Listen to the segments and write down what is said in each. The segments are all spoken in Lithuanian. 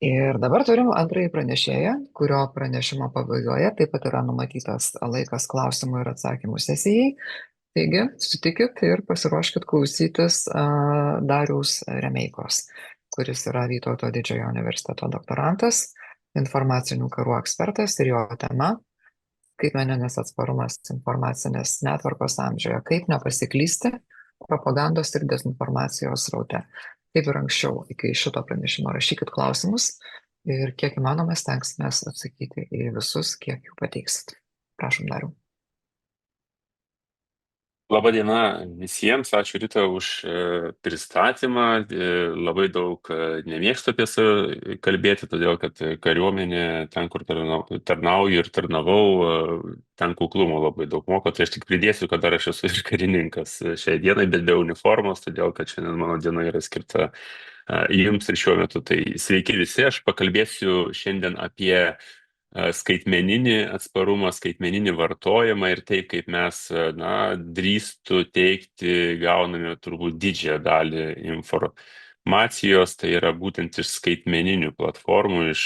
Ir dabar turim antrąjį pranešėją, kurio pranešimo pabaigoje taip pat yra numatytas laikas klausimų ir atsakymų sesijai. Taigi, sutikit ir pasiruoškit klausytis Dariaus Remeikos, kuris yra Vytauto didžiojo universiteto doktorantas, informacinių karų ekspertas ir jo tema skaitmeninis atsparumas informacinės netvarkos amžiuje, kaip nepasiklysti propagandos ir dezinformacijos sraute. Kaip ir anksčiau, iki šito pranešimo rašykit klausimus ir kiek įmanoma stengsimės atsakyti į visus, kiek jų pateiksit. Prašom, Dariau. Labadiena visiems, ačiū Rita už pristatymą. Labai daug nemėgstu apie save kalbėti, todėl kad kariuomenė, ten kur tarnauju ir tarnavau, ten kuklumo labai daug moko. Tai aš tik pridėsiu, kad dar aš esu ir karininkas šiai dienai, bet be uniformos, todėl kad šiandien mano diena yra skirta jums ir šiuo metu. Tai sveiki visi, aš pakalbėsiu šiandien apie skaitmeninį atsparumą, skaitmeninį vartojimą ir taip, kaip mes, drįstų teikti, gauname turbūt didžiąją dalį informacijos, tai yra būtent iš skaitmeninių platformų, iš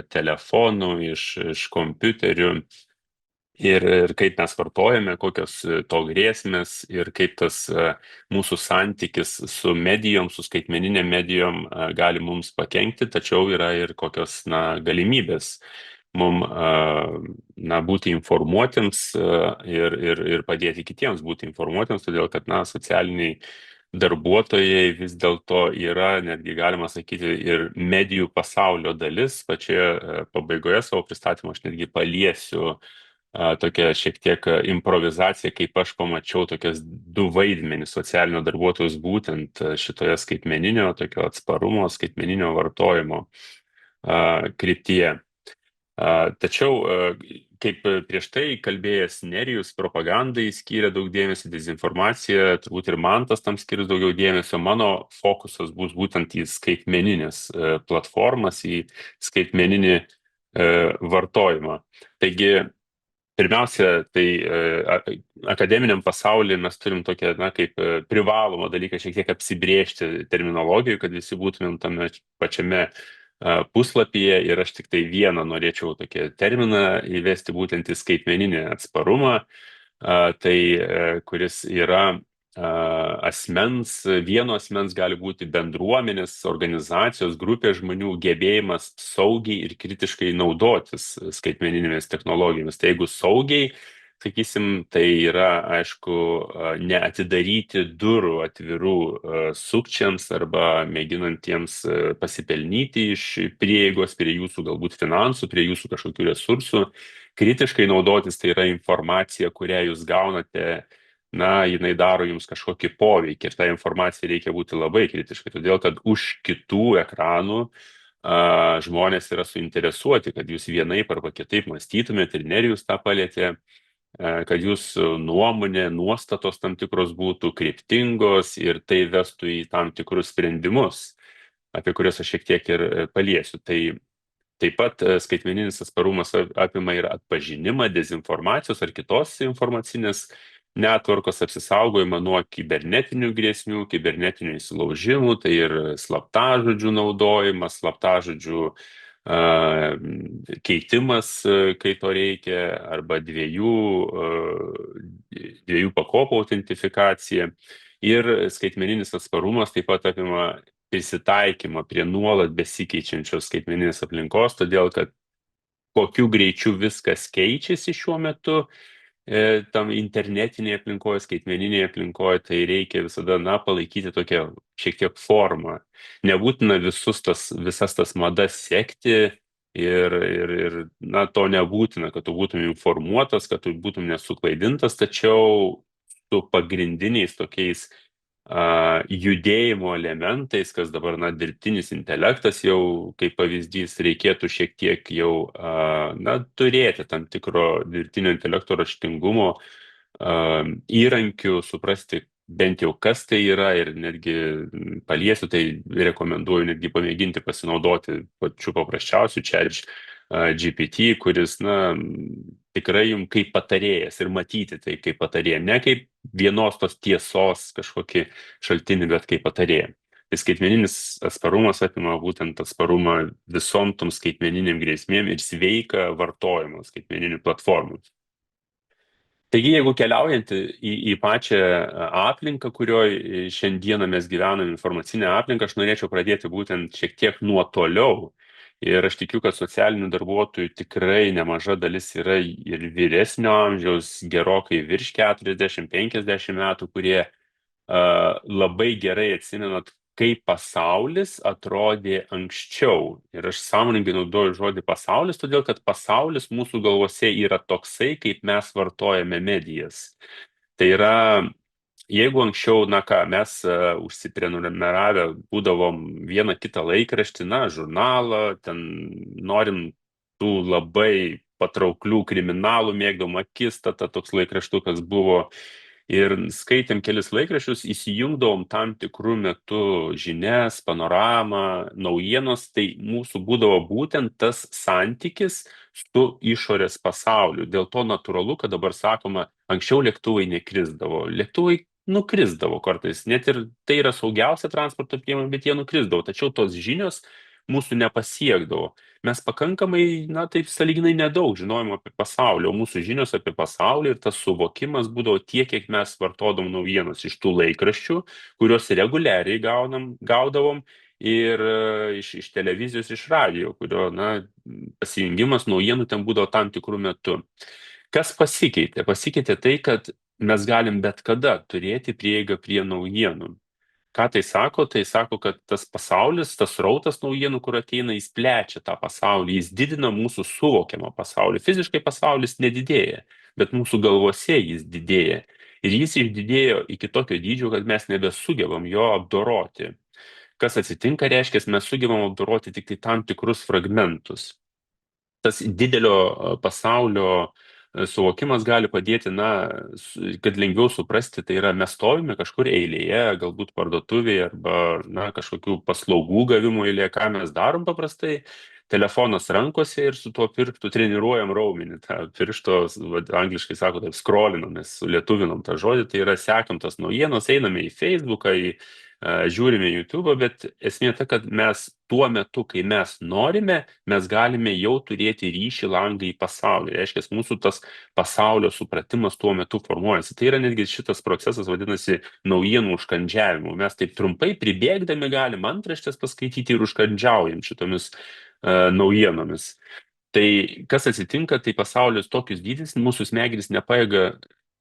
telefonų, iš kompiuterių. Ir kaip mes vartojame, kokios to grėsmės ir kaip tas mūsų santykis su medijom, su skaitmeninėm medijom gali mums pakenkti, tačiau yra ir kokios galimybės mums būti informuotiems ir padėti kitiems būti informuotiems, todėl kad socialiniai darbuotojai vis dėlto yra, netgi galima sakyti, ir medijų pasaulio dalis. Pačioje pabaigoje savo pristatymo aš netgi paliesiu tokia šiek tiek improvizacija, kaip aš pamačiau tokias du vaidmenis socialinio darbuotojus būtent šitoje skaitmeninio tokio atsparumo, skaitmeninio vartojimo kryptyje. Tačiau, kaip prieš tai kalbėjęs Nerijus, propagandai skyrė daug dėmesio, dezinformacija, turbūt ir Mantas tam skirs daugiau dėmesio. Mano fokusas bus būtent į skaitmeninės platformas, į skaitmeninį vartojimą. Taigi, pirmiausia, tai akademiniam pasaulyje mes turim tokią, kaip privalomą dalyką šiek tiek apsibrėžti terminologijų, kad visi būtumėm tame pačiame puslapyje ir aš tik tai vieną norėčiau tokį terminą įvesti būtent į skaitmeninį atsparumą, kuris yra vieno asmens gali būti bendruomenės, organizacijos, grupės žmonių gebėjimas saugiai ir kritiškai naudotis skaitmeninėmis technologijomis. Tai jeigu saugiai, sakysim, tai yra, aišku, neatidaryti durų atvirų sukčiams arba mėginantiems pasipelnyti iš prieigos prie jūsų galbūt finansų, prie jūsų kažkokių resursų. Kritiškai naudotis tai yra informacija, kurią jūs gaunate, jinai daro jums kažkokį poveikį ir tą informaciją reikia būti labai kritiškai, todėl kad už kitų ekranų žmonės yra suinteresuoti, kad jūs vienaip arba kitaip mąstytumėt ir Nerijus tą palėtė, kad jūsų nuomonė, nuostatos tam tikros būtų kryptingos ir tai vestų į tam tikrus sprendimus, apie kuriuos aš šiek tiek ir paliesiu. Tai taip pat skaitmeninis atsparumas apima ir atpažinimą dezinformacijos ar kitos informacinės netvarkos, apsisaugojimą nuo kibernetinių grėsmių, kibernetinių įsilaužimų, tai ir slaptažodžių naudojimas, slaptažodžių keitimas, kai to reikia, arba dviejų pakopų autentifikacija. Ir skaitmeninis atsparumas taip pat apima prisitaikymą prie nuolat besikeičiančios skaitmeninės aplinkos, todėl kad kokiu greičiu viskas keičiasi šiuo metu tam internetinėje aplinkoje, skaitmeninėje aplinkoje, tai reikia visada, palaikyti tokią šiek tiek formą. Nebūtina visas tas madas sekti ir to nebūtina, kad tu būtum informuotas, kad tu būtum nesuklaidintas, tačiau su pagrindiniais tokiais judėjimo elementais, kas dabar dirbtinis intelektas jau kaip pavyzdys, reikėtų šiek tiek jau turėti tam tikro dirbtinio intelekto raštingumo įrankių, suprasti bent jau kas tai yra ir netgi paliesiu, tai rekomenduoju netgi pamėginti pasinaudoti pačiu paprasčiausiu ChatGPT, kuris tikrai jums kaip patarėjas ir matyti tai kaip patarėja, ne kaip vienos tos tiesos kažkokį šaltinį, bet kaip patarėja. Tai skaitmeninis atsparumas apima būtent atsparumą visom tom skaitmeniniam grėsmėm ir sveiką vartojimą skaitmeninių platformų. Taigi, jeigu keliaujant į pačią aplinką, kurioje šiandieną mes gyvename, informacinę aplinką, aš norėčiau pradėti būtent šiek tiek nuo toliau. Ir aš tikiu, kad socialinių darbuotojų tikrai nemaža dalis yra ir vyresnio amžiaus, gerokai virš 40-50 metų, kurie labai gerai atsimenat, kaip pasaulis atrodė anksčiau. Ir aš sąmoningai naudoju žodį pasaulis, todėl kad pasaulis mūsų galvose yra toksai, kaip mes vartojame medijas. Tai yra, jeigu anksčiau, na ką, mes užsiprenumeravę būdavom vieną kitą laikraštį, na, žurnalą, ten norim tų labai patrauklių kriminalų, mėgdom Akistata, toks laikraštukas buvo. Ir skaitėm kelis laikraščius, įsijungdavom tam tikrų metų žinias, panoramą, naujienos, tai mūsų būdavo būtent tas santykis su išorės pasauliu. Dėl to natūralu, kad dabar sakoma, anksčiau lėktuvai nekrisdavo. Lėktuvai nukrisdavo kartais, net ir tai yra saugiausia transporto priemonė, bet jie nukrisdavo, tačiau tos žinios mūsų nepasiekdavo. Mes pakankamai, na taip sąlyginai nedaug žinojom apie pasaulį, o mūsų žinios apie pasaulį ir tas suvokimas būdavo tiek, kiek mes vartodom naujienas iš tų laikraščių, kuriuos reguliariai gaudavom ir iš televizijos, iš radijo, kurio, na, pasijungimas naujienų ten būdavo tam tikrų metų. Kas pasikeitė? Pasikeitė tai, kad mes galim bet kada turėti prieigą prie naujienų. Ką tai sako? Tai sako, kad tas pasaulis, tas srautas naujienų, kur ateina, jis plečia tą pasaulį, jis didina mūsų suvokiamą pasaulį. Fiziškai pasaulis nedidėja, bet mūsų galvose jis didėja. Ir jis išdidėjo iki tokio dydžio, kad mes nebesugebam jo apdoroti. Kas atsitinka, reiškia, mes sugebam apdoroti tik tai tam tikrus fragmentus. Tas didelio pasaulio suvokimas gali padėti, na, kad lengviau suprasti, tai yra mes stovime kažkur eilėje, galbūt parduotuvėje arba, na, kažkokių paslaugų gavimo eilėje, ką mes darom paprastai, telefonas rankose ir su tuo pirštu treniruojam raumenį, tą piršto, angliškai sako, taip scrollinam, mes sulietuvinom tą žodį, tai yra sekam tas naujienos, einame į Facebooką, žiūrime YouTube, bet esmė ta, kad mes tuo metu, kai mes norime, mes galime jau turėti ryšį langą į pasaulį. Reiškia, mūsų tas pasaulio supratimas tuo metu formuojasi. Tai yra netgi šitas procesas vadinasi naujienų užkandžiavimu. Mes taip trumpai pribėgdami galim antraštės paskaityti ir užkandžiaujam šitomis naujienomis. Tai kas atsitinka, tai pasaulis tokius dydis, mūsų smegenys nepajėga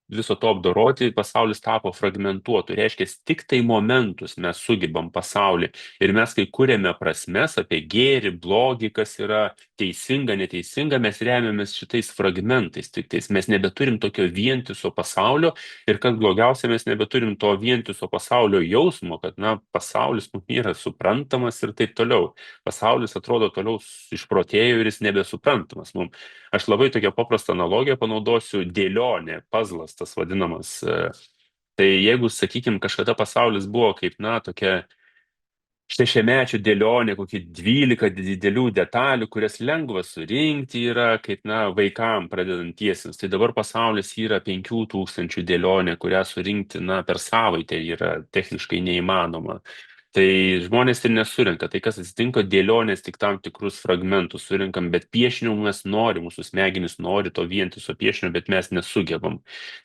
viso to apdoroti, pasaulis tapo fragmentuotu. Reiškia, tik tai momentus mes sugebam pasaulį ir mes, kai kuriame prasmes apie gėrį, blogį, kas yra teisinga, neteisinga, mes remiamės šitais fragmentais. Tik tais mes nebeturim tokio vientiso pasaulio ir kas blogiausia, mes nebeturim to vientiso pasaulio jausmo, kad, na, pasaulis mums yra suprantamas ir taip toliau. Pasaulis atrodo toliau išprotėjo ir jis nebesuprantamas mums. Aš labai tokią paprastą analogiją panaudosiu, dėlionė, puzzlas tas vadinamas. Tai jeigu, sakykime, kažkada pasaulis buvo kaip, na, tokia šešiamečio dėlionė, kokie 12 didelių detalių, kurias lengva surinkti yra, kaip, na, vaikam pradedantiesiems. Tai dabar pasaulis yra 5000 dėlionė, kurią surinkti, na, per savaitę yra techniškai neįmanoma. Tai žmonės ir nesurinka. Tai kas atsitinka, dėlionės tik tam tikrus fragmentus surinkam, bet piešinio mes norim, mūsų smegenys nori to vientiso piešinio, bet mes nesugebam.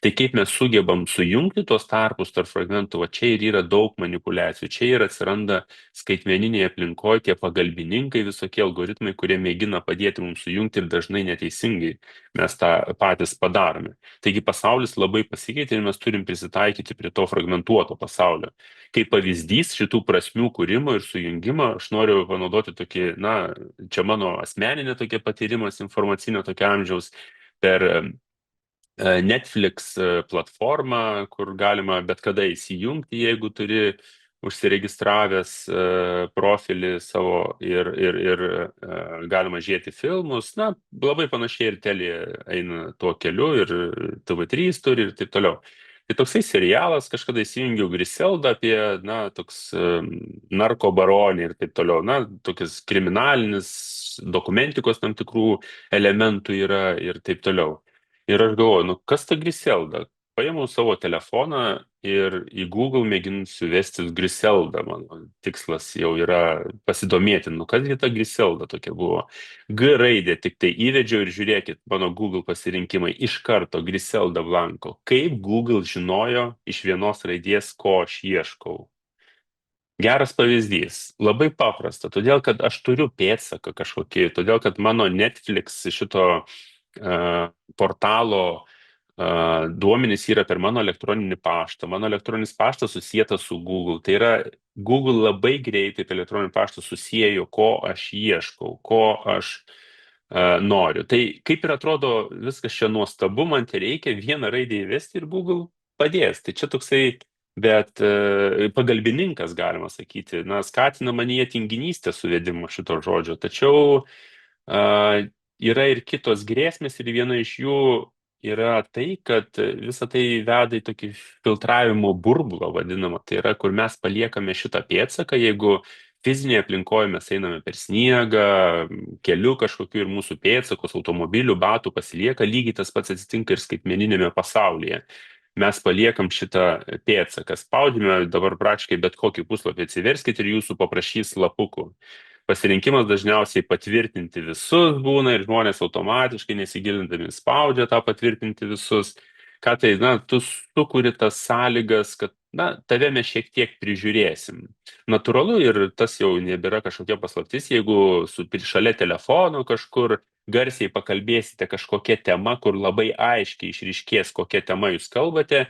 Tai kaip mes sugebam sujungti tos tarpus tarp fragmentų, va čia ir yra daug manipulacijų, čia ir atsiranda skaitmeninėje aplinkoje tie pagalbininkai, visokie algoritmai, kurie mėgina padėti mums sujungti ir dažnai neteisingai mes tą patys padarome. Taigi pasaulis labai pasikeitė ir mes turim prisitaikyti prie to fragmentuoto pasaulio. Kaip pavyzdys šitų prasmių kūrimo ir sujungimo, aš noriu panaudoti tokį, na, čia mano asmeninė tokia patyrimas informacinio tokio amžiaus per Netflix platformą, kur galima bet kada įsijungti, jeigu turi užsiregistravęs profilį savo ir galima žiūrėti filmus. Na, labai panašiai ir Telia eina tuo keliu, ir TV3 turi ir taip toliau. Tai toksai serialas, kažkada įsijungiau Griseldą apie, na, toks narkobaronį ir taip toliau. Na, tokias kriminalinis dokumentikos tam tikrų elementų yra ir taip toliau. Ir aš galvoju, nu kas ta Griselda? paėmiau savo telefoną ir į Google mėginu suvesti Griselda. Mano tikslas jau yra pasidomėti, nu kasgi ta Griselda tokia buvo. G raidė tik tai įvedžiau ir žiūrėkit, mano Google pasirinkimai iš karto Griselda Blanco. Kaip Google žinojo iš vienos raidės, ko aš ieškau? Geras pavyzdys. Labai paprasta, todėl kad aš turiu pėdsaką kažkokį, todėl kad mano Netflix šito portalo duomenys yra per mano elektroninį paštą. Mano elektroninis paštas susijęs su Google. Tai yra, Google labai greitai per elektroninį paštą susijėjo, ko aš ieškau, ko aš noriu. Tai kaip ir atrodo, viskas čia nuostabu, man tai reikia vieną raidę įvesti ir Google padės. Tai čia toksai, bet pagalbininkas, galima sakyti, na, skatina manyje tinginystę suvedimo šito žodžio. Tačiau yra ir kitos grėsmės ir viena iš jų yra tai, kad visa tai veda į tokį filtravimo burbulą vadinamą. Tai yra, kur mes paliekame šitą pėdsaką, jeigu fizinėje aplinkoje mes einame per sniegą, keliu kažkokiu ir mūsų pėdsakus, automobilių, batų pasilieka, lygiai tas pats atsitinka ir skaitmeninėme pasaulyje. Mes paliekam šitą pėdsaką, spaudime dabar praktiškai bet kokį puslapį atsiverskit ir jūsų paprašys lapukų. Pasirinkimas dažniausiai patvirtinti visus būna ir žmonės automatiškai nesigilindami spaudžia tą patvirtinti visus. Ką tai, na, tu sukuri tas sąlygas, kad, na, tave mes šiek tiek prižiūrėsim. Natūralu ir tas jau nebėra kažkokia paslaptis, jeigu šalia telefono kažkur garsiai pakalbėsite kažkokia tema, kur labai aiškiai išryškės, kokia tema jūs kalbate,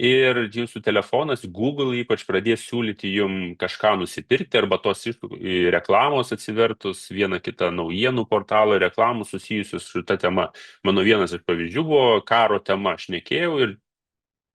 ir jūsų telefonas, Google ypač, pradės siūlyti jums kažką nusipirkti, arba tos reklamos atsivertus vieną kitą naujienų portalą, reklamų susijusius su ta tema. Mano vienas iš pavyzdžių buvo karo tema, šnekėjau ir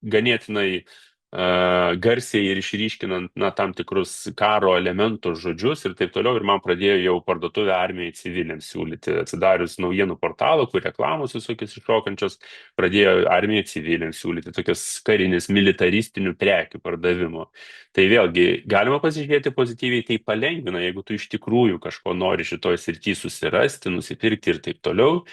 ganėtinai garsiai ir išryškinant, na, tam tikrus karo elementus, žodžius ir taip toliau, ir man pradėjo jau parduotuvę armijai civiliams siūlyti. Atsidarius naujienų portalą, kur reklamos visokios iššokančios, pradėjo armijai civiliams siūlyti tokias karinis militaristinių prekių pardavimo. Tai vėlgi, galima pasižiūrėti pozityviai, tai palengvina, jeigu tu iš tikrųjų kažko nori šitoj srity susirasti, nusipirkti ir taip toliau.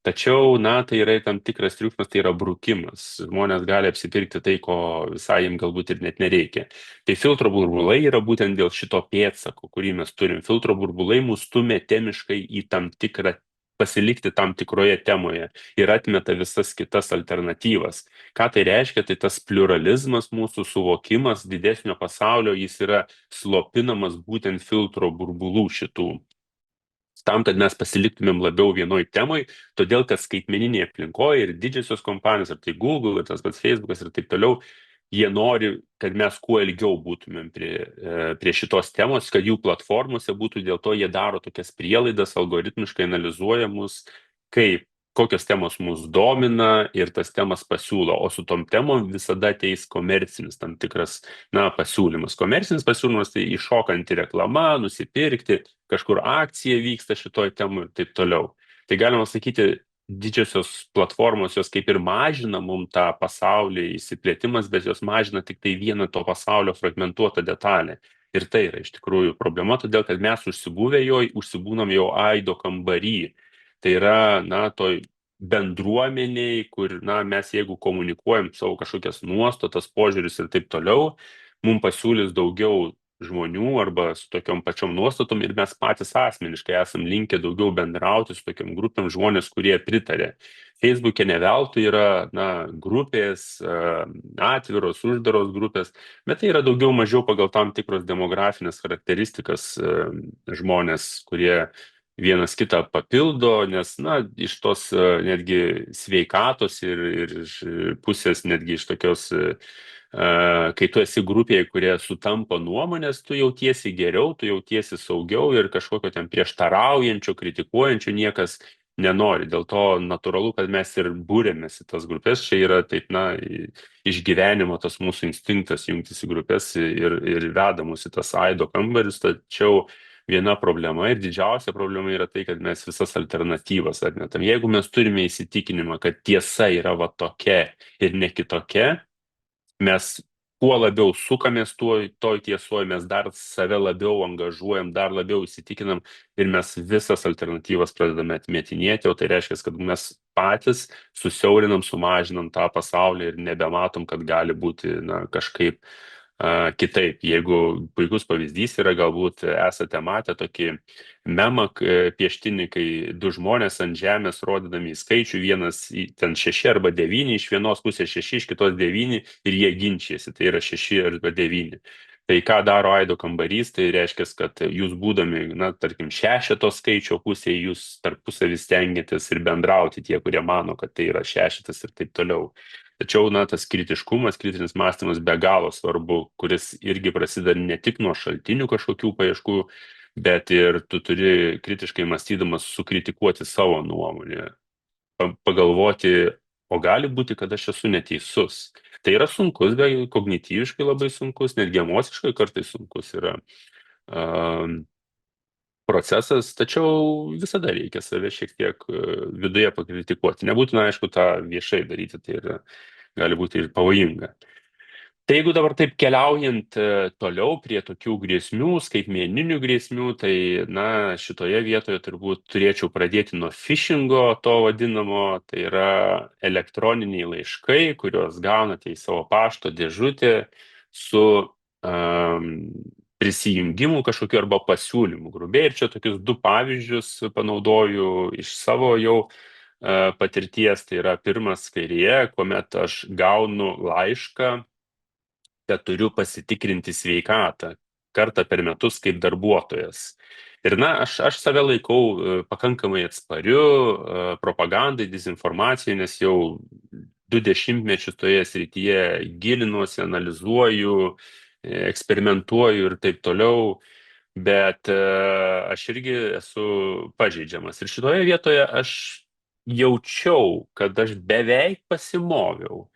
Tačiau, na, tai yra tam tikras triukšmas, tai yra brukimas. Žmonės gali apsipirkti tai, ko visai jiems galbūt ir net nereikia. Tai filtro burbulai yra būtent dėl šito pėdsako, kurį mes turim. Filtro burbulai mus stumia temiškai į tam tikrą, pasilikti tam tikroje temoje ir atmeta visas kitas alternatyvas. Ką tai reiškia? Tai tas pluralizmas, mūsų suvokimas didesnio pasaulio, jis yra slopinamas būtent filtro burbulų šitų. Tam, kad mes pasiliktumėm labiau vienoj temoj, todėl kad skaitmeninėje aplinkoje ir didžiosios kompanijos, ar tai Google, ir tas pats Facebookas ir taip toliau, jie nori, kad mes kuo ilgiau būtumėm prie šitos temos, kad jų platformose būtų, dėl to jie daro tokias prielaidas, algoritmiškai analizuoja mus, kokios temos mus domina ir tas temas pasiūlo, o su tom temom visada ateis komercinis tam tikras, na, pasiūlymas. Komercinis pasiūlymas tai iššokanti reklama, nusipirkti, kažkur akcija vyksta šitoj temų ir taip toliau. Tai galima sakyti, didžiosios platformos jos kaip ir mažina mum tą pasaulį įsiplėtimas, bet jos mažina tik tai vieną to pasaulio fragmentuotą detalę. Ir tai yra iš tikrųjų problema, todėl kad mes užsibūnam jau aido kambary. Tai yra, na, toj bendruomeniai, kur, na, mes jeigu komunikuojam savo kažkokias nuostatas, požiūris ir taip toliau, mums pasiūlys daugiau žmonių arba su tokiom pačiom nuostatom ir mes patys asmeniškai esam linkę daugiau bendrauti su tokiam grupėm žmonės, kurie pritarė. Facebook'e ne veltui yra, na, grupės, atviros, uždaros grupės, bet tai yra daugiau mažiau pagal tam tikros demografinės charakteristikas žmonės, kurie vienas kitą papildo, nes, na, iš tos netgi sveikatos ir iš pusės netgi iš tokios, kai tu esi grupėje, kurie sutampa nuomonės, tu jautiesi geriau, tu jautiesi saugiau ir kažkokio ten prieštaraujančio, kritikuojančio niekas nenori. Dėl to natūralu, kad mes ir būrėmės į tas grupės. Čia yra taip, na, iš gyvenimo tas mūsų instinktas jungtis į grupės ir veda mus į tas aido kambarius, tačiau viena problema ir didžiausia problema yra tai, kad mes visas alternatyvas atmetam. Jeigu mes turime įsitikinimą, kad tiesa yra va tokia ir ne kitokia, mes kuo labiau sukamės toj tiesoje, mes dar save labiau angažuojam, dar labiau įsitikinam ir mes visas alternatyvas pradedame atmetinėti, o tai reiškia, kad mes patys susiaurinam, sumažinam tą pasaulį ir nebematom, kad gali būti kažkaip kitaip. Jeigu puikus pavyzdys yra, galbūt esate matę tokį memą pieštinį, kai du žmonės ant žemės rodydami į skaičių, vienas ten 6 arba 9, iš vienos pusės 6, iš kitos 9 ir jie ginčijasi, tai yra 6 arba 9. Tai ką daro aido kambarys, tai reiškia, kad jūs būdami, tarkim, 6 skaičio pusėje, jūs tarpusavį stengiatės ir bendrauti tie, kurie mano, kad tai yra 6 ir taip toliau. Tačiau, tas kritiškumas, kritinis mąstymas be galo svarbu, kuris irgi prasideda ne tik nuo šaltinių kažkokių paieškų, bet ir tu turi kritiškai mąstydamas sukritikuoti savo nuomonę, pagalvoti, o gali būti, kad aš esu neteisus. Tai yra sunkus, bet kognityviškai labai sunkus, netgi emociškai kartais sunkus yra procesas, tačiau visada reikia save šiek tiek viduje pakritikuoti. Nebūtina, aišku, tą viešai daryti, tai gali būti ir pavojinga. Tai jeigu dabar taip keliaujant toliau prie tokių grėsmių, skaitmeninių grėsmių, tai šitoje vietoje turbūt turėčiau pradėti nuo phishingo, to vadinamo, tai yra elektroniniai laiškai, kuriuos gaunate į savo pašto dėžutę su prisijungimu kažkokiu arba pasiūlymu grubiai. Ir čia tokius 2 pavyzdžius panaudoju iš savo jau patirties. Tai yra pirmas kairėje, kuomet aš gaunu laišką, kad turiu pasitikrinti sveikatą kartą per metus kaip darbuotojas. Ir aš save laikau pakankamai atspariu propagandai, dezinformacijai, nes jau 2 dešimtmečius toje srityje gilinuosi, analizuoju, eksperimentuoju ir taip toliau, bet aš irgi esu pažeidžiamas. Ir šitoje vietoje aš jaučiau, kad aš beveik pasimoviau.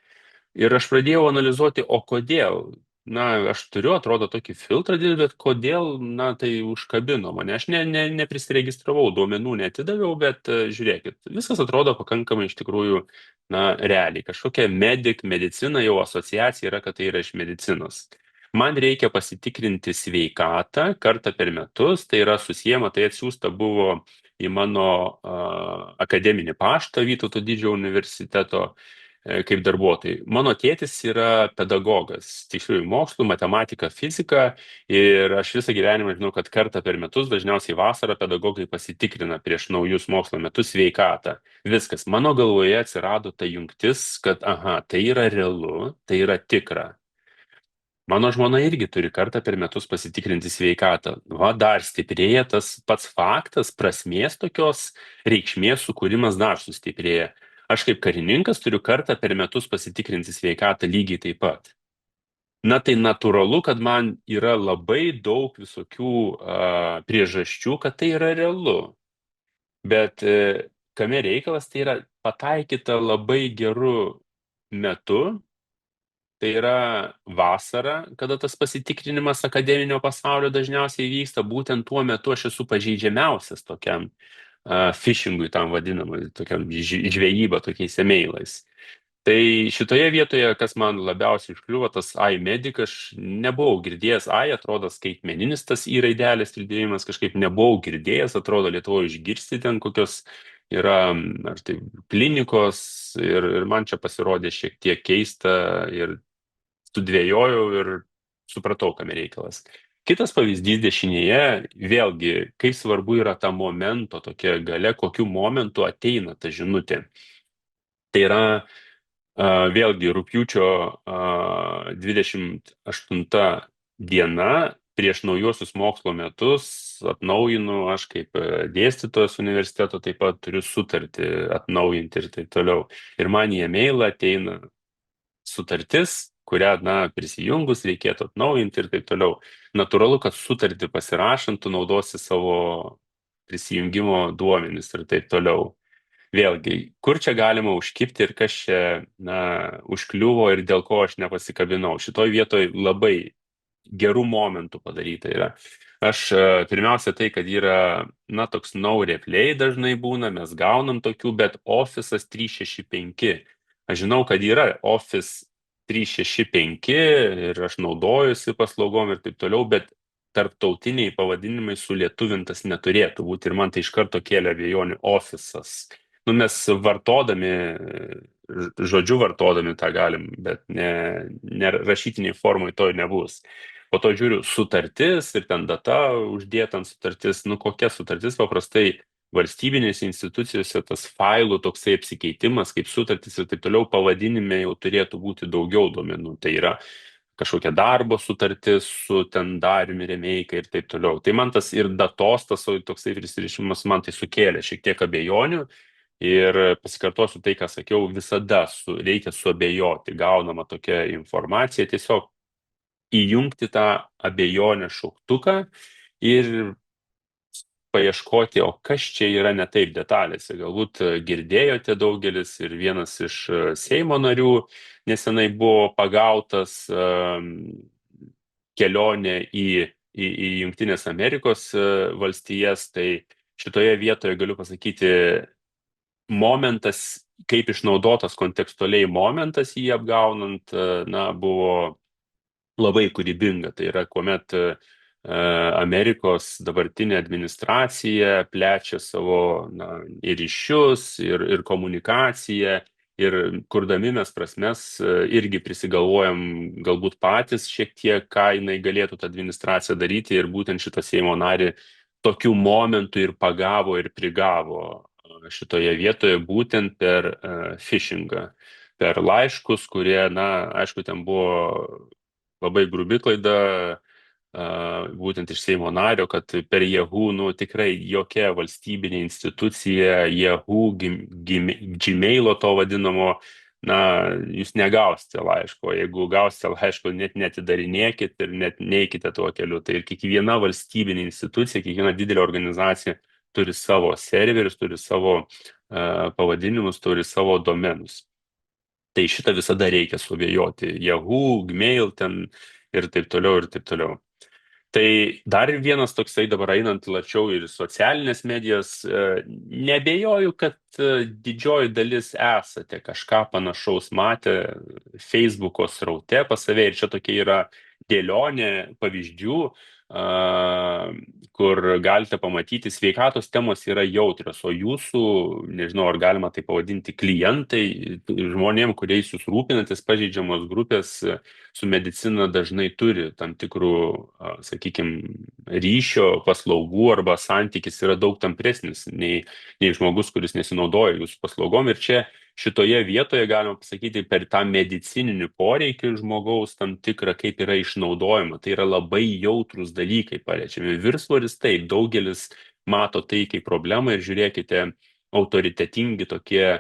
Ir aš pradėjau analizuoti, o kodėl? Aš turiu, atrodo, tokį filtrą didelį, bet kodėl, tai užkabino mane. Aš neprisiregistravau, duomenų neatidaviau, bet žiūrėkit, viskas atrodo pakankamai iš tikrųjų, realiai. Kažkokia medicina jau asociacija yra, kad tai yra iš medicinos. Man reikia pasitikrinti sveikatą kartą per metus, tai yra susijęma, tai atsiųsta buvo į mano akademinį paštą Vytauto Didžiojo universiteto kaip darbuotojai. Mano tėtis yra pedagogas, tiksliųjų mokslų, matematika, fizika, ir aš visą gyvenimą žinau, kad kartą per metus, dažniausiai vasarą, pedagogai pasitikrina prieš naujus mokslo metus sveikatą. Viskas. Mano galvoje atsirado ta jungtis, kad tai yra realu, tai yra tikra. Mano žmona irgi turi kartą per metus pasitikrinti sveikatą. Dar stiprėja tas pats faktas, prasmės tokios reikšmės sukūrimas dar sustiprėja. Aš kaip karininkas turiu kartą per metus pasitikrinti sveikatą lygiai taip pat. Tai natūralu, kad man yra labai daug visokių priežasčių, kad tai yra realu. Bet kame reikalas, tai yra pataikyta labai geru metu. Tai yra vasara, kada tas pasitikrinimas akademinio pasaulio dažniausiai vyksta. Būtent tuo metu aš esu pažeidžiamiausias tokiam phishingui, tam vadinamui, tokiam žvejyba tokiais emailais. Tai šitoje vietoje, kas man labiausiai užkliuvo, tas iMedic, aš nebuvau girdėjęs, atrodo skaitmeninis tas raidelės pridėjimas, kažkaip nebuvau girdėjęs, atrodo Lietuvoje išgirsti ten kokios yra, ar tai klinikos, ir man čia pasirodė šiek tiek keista ir sudvėjojau ir supratau, kame reikalas. Kitas pavyzdys dešinėje, vėlgi, kaip svarbu yra ta momento tokia galia, kokiu momentu ateina ta žinutė. Tai yra vėlgi rugpjūčio 28 diena, prieš naujuosius mokslo metus atnaujinu, aš kaip dėstytojas universiteto taip pat turiu sutartį atnaujinti ir taip toliau. Ir man į e-mailą ateina sutartis, kurią, prisijungus reikėtų atnaujinti ir taip toliau. Natūralu, kad sutartį pasirašant, tu naudosi savo prisijungimo duomenis ir taip toliau. Vėlgi, kur čia galima užkibti ir kas čia, užkliuvo ir dėl ko aš nepasikabinau. Šitoj vietoj labai gerų momentų padaryta yra. Aš pirmiausia tai, kad yra, toks no replay dažnai būna, mes gaunam tokių, bet Office'as 365. Aš žinau, kad yra Office 365 ir aš naudojusi paslaugom ir taip toliau, bet tarptautiniai pavadinimai sulietuvintas neturėtų būti ir man tai iš karto kėlė abejonių Office'as. mes žodžiu vartodami tą galim, bet ne rašytiniai formai to nebus. Po to žiūriu sutartis ir ten data uždėta ant sutartis. Kokia sutartis? Paprastai valstybinėse institucijose tas failų toksai apsikeitimas, kaip sutartis ir taip toliau, pavadinime jau turėtų būti daugiau duomenų. Tai yra kažkokia darbo sutartis su ten Dariumi Remeika ir taip toliau. Tai man tas ir datos, tas toksai prisirišimas man tai sukėlė šiek tiek abejonių. Ir pasikartosiu tai, ką sakiau, visada reikia suabejoti gaunama tokia informacija, tiesiog įjungti tą abejonę šauktuką ir paieškoti, o kas čia yra ne taip detalėse. Galbūt girdėjote daugelis ir vienas iš Seimo narių nesenai buvo pagautas kelionė į Jungtinės Amerikos valstijas. Tai šitoje vietoje galiu pasakyti, momentas, kaip išnaudotas kontekstualiai momentas jį apgaunant, buvo labai kūrybinga. Tai yra, kuomet Amerikos dabartinė administracija plečia savo ir ryšius, ir komunikaciją, ir kurdami mes prasmes irgi prisigalvojam galbūt patys šiek tiek, ką jinai galėtų tą administraciją daryti, ir būtent šitą Seimo narį tokiu momentu ir pagavo ir prigavo šitoje vietoje būtent per phishingą, per laiškus, kurie, aišku, ten buvo labai grubi klaida, būtent iš Seimo nario, kad per Yahoo, tikrai jokia valstybinė institucija, Yahoo, Gmailo to vadinamo, jūs negausite laiško. Jeigu gausite laiško, net netidarinėkit ir net neikite tuo keliu. Tai ir kiekviena valstybinė institucija, kiekviena didelė organizacija turi savo serverius, turi savo pavadinimus, turi savo domenus. Tai šitą visada reikia suabejoti. Yahoo, Gmail ten ir taip toliau, ir taip toliau. Tai dar vienas toksai, dabar einant plačiau ir socialinės medijas, nebejoju, kad didžioji dalis esate kažką panašaus matę Facebooko sraute pas save, ir čia tokia yra dėlionė pavyzdžių, kur galite pamatyti, sveikatos temos yra jautrios, o jūsų, nežinau, ar galima tai pavadinti, klientai, žmonėm, kuriais jūs rūpinatės, pažeidžiamos grupės su medicina dažnai turi tam tikrų, sakykime, ryšio, paslaugų, arba santykis yra daug tampresnis nei žmogus, kuris nesinaudoja jūsų paslaugom. Ir čia šitoje vietoje galima pasakyti, per tą medicininį poreikį žmogaus tam tikrą, kaip yra išnaudojama. Tai yra labai jautrus dalykai paliečiami. Viršsvoris, taip, daugelis mato tai kaip problemą, ir žiūrėkite, autoritetingi tokie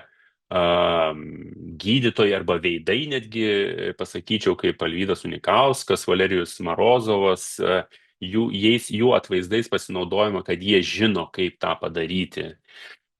gydytojai arba veidai, netgi pasakyčiau, kaip Alvydas Unikauskas, Valerijus Marozovas, jų atvaizdais pasinaudojama, kad jie žino, kaip tą padaryti.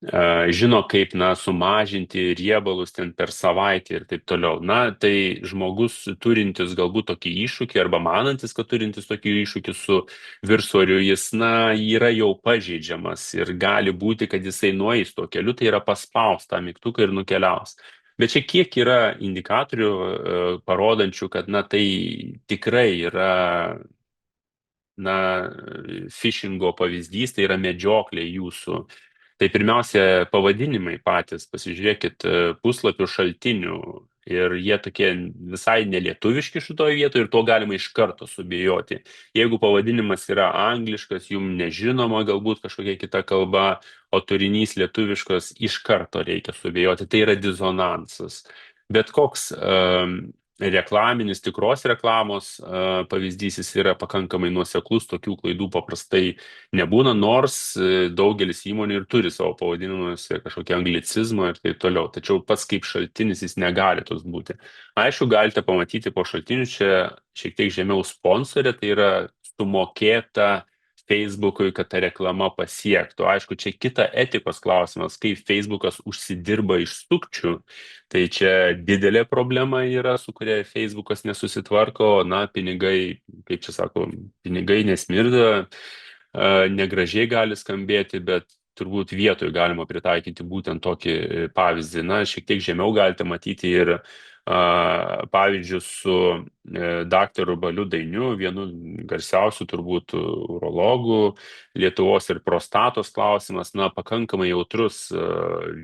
Žino, kaip sumažinti riebalus ten per savaitę ir taip toliau. Tai žmogus turintis galbūt tokį iššūkį, arba manantis, kad turintis tokį iššūkį su viršsvoriu, jis yra jau pažeidžiamas, ir gali būti, kad jisai nueis tuo keliu, tai yra paspaus tą mygtuką ir nukeliaus. Bet čia kiek yra indikatorių parodančių, kad tai tikrai yra phishingo pavyzdys, tai yra medžioklė jūsų. Tai pirmiausia, pavadinimai patys, pasižiūrėkit puslapių šaltinių, ir jie tokie visai nelietuviški šitoje vietoje, ir to galima iš karto subijoti. Jeigu pavadinimas yra angliškas, jums nežinoma galbūt kažkokia kita kalba, o turinys lietuviškas, iš karto reikia subijoti. Tai yra disonansas. Bet koks reklaminis, tikros reklamos pavyzdys, jis yra pakankamai nuoseklus, tokių klaidų paprastai nebūna, nors daugelis įmonių ir turi savo pavadinimuose kažkokią anglicizmą ir taip toliau. Tačiau pats kaip šaltinis jis negali toks būti. Aišku, galite pamatyti po šaltinių, čia šiek tiek žemiau sponsorė, tai yra sumokėta Facebookui, kad ta reklama pasiektų. Aišku, čia kita etikos klausimas, kaip Facebookas užsidirba iš sukčių. Tai čia didelė problema yra, su kuria Facebookas nesusitvarko. Pinigai, kaip čia sako, pinigai nesmirda, negražiai gali skambėti, bet turbūt vietoje galima pritaikyti būtent tokį pavyzdį. Šiek tiek žemiau galite matyti ir pavyzdžius su daktaru Baliu Dainiu, vienu garsiausių turbūt urologų Lietuvos, ir prostatos klausimas, na, pakankamai jautrus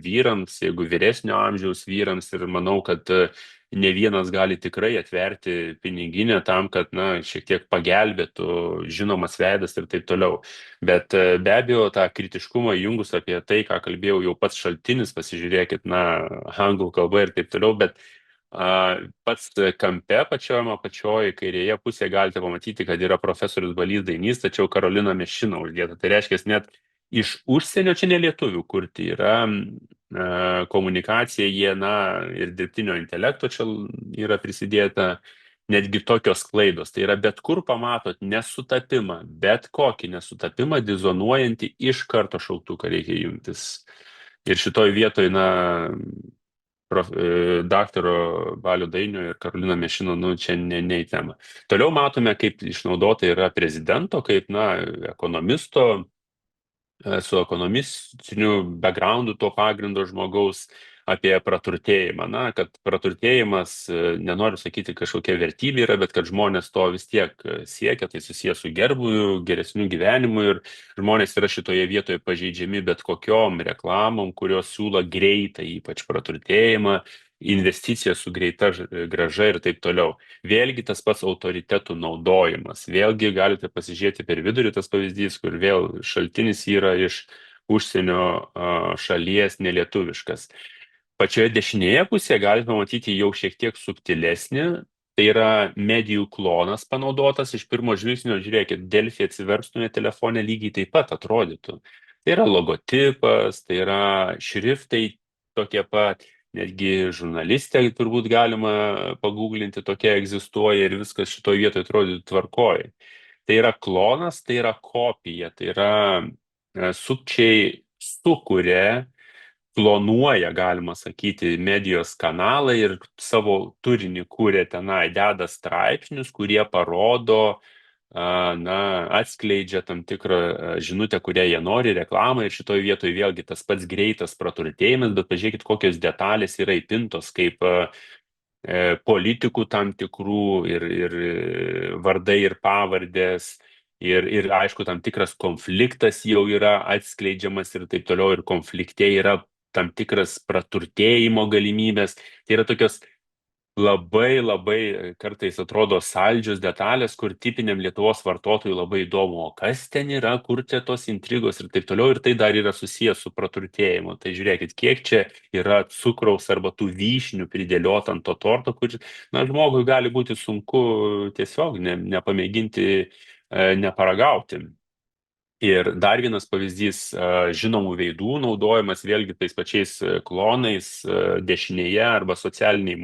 vyrams, jeigu vyresnio amžiaus vyrams, ir manau, kad ne vienas gali tikrai atverti piniginę tam, kad, na, šiek tiek pagelbėtų žinomas veidas ir taip toliau. Bet be abejo, tą kritiškumą jungus apie tai, ką kalbėjau, jau pats šaltinis, pasižiūrėkit, na, anglų kalba ir taip toliau, bet pats kampe apačioje kairėje pusėje galite pamatyti, kad yra profesorius Balys Dainys, tačiau Karolina Mešina uždėta. Tai reiškia, net iš užsienio, čia ne lietuvių kurti, yra komunikacija, jie, na, ir dirbtinio intelekto čia yra prisidėta, netgi tokios klaidos. Tai yra, bet kur pamatot nesutapimą, bet kokį nesutapimą dizonuojantį, iš karto šauktuką reikia jungtis. Ir šitoj vietoj, na, daktaro Balio Dainio ir Karolina Mešino, nu, čia ne į temą. Toliau matome, kaip išnaudota yra prezidento, kaip, na, ekonomisto, su ekonomistiniu backgroundu to pagrindo žmogaus, apie praturtėjimą. Na, kad praturtėjimas, nenoriu sakyti, kažkokia vertybė yra, bet kad žmonės to vis tiek siekia, tai susijęs su gerbūviu, geresniu gyvenimu, ir žmonės yra šitoje vietoje pažeidžiami bet kokiom reklamom, kurios siūlo greitą, ypač praturtėjimą, investicija su greita grąža ir taip toliau. Vėlgi tas pats autoritetų naudojimas. Vėlgi galite pasižiūrėti per vidurį tas pavyzdys, kur vėl šaltinis yra iš užsienio šalies, nelietuviškas. Pačioje dešinėje pusėje galite pamatyti jau šiek tiek subtilesnį, tai yra medijų klonas panaudotas. Iš pirmo žvilgsnio, žiūrėkit, Delfi atsiverstumė telefone, lygiai taip pat atrodytų. Tai yra logotipas, tai yra šriftai tokie pat, netgi žurnalistė turbūt galima paguglinti, tokia egzistuoja, ir viskas šitoje vietoje atrodytų tvarkoj. Tai yra klonas, tai yra kopija, tai yra sukčiai sukuria, klonuoja, galima sakyti, medijos kanalą ir savo turinį kūrė tenai, deda straipsnius, kurie parodo, na, atskleidžia tam tikrą žinutę, kurią jie nori, reklamą, ir šitoje vietoje vėlgi tas pats greitas praturtėjimas, bet pažiūrėkit, kokios detalės yra įpintos, kaip politikų tam tikrų ir vardai ir pavardės, ir aišku, tam tikras konfliktas jau yra atskleidžiamas ir taip toliau, ir konflikte yra tam tikras praturtėjimo galimybės. Tai yra tokios labai kartais atrodo saldžios detalės, kur tipiniam Lietuvos vartotojui labai įdomu, o kas ten yra, kur čia tos intrigos ir taip toliau, ir tai dar yra susijęs su praturtėjimu. Tai žiūrėkit, kiek čia yra cukraus arba tų vyšnių pridėliota ant to torto, kur, na, žmogui gali būti sunku tiesiog nepamėginti, neparagauti. Ir dar vienas pavyzdys, žinomų veidų naudojimas, vėlgi tais pačiais klonais dešinėje arba socialiniai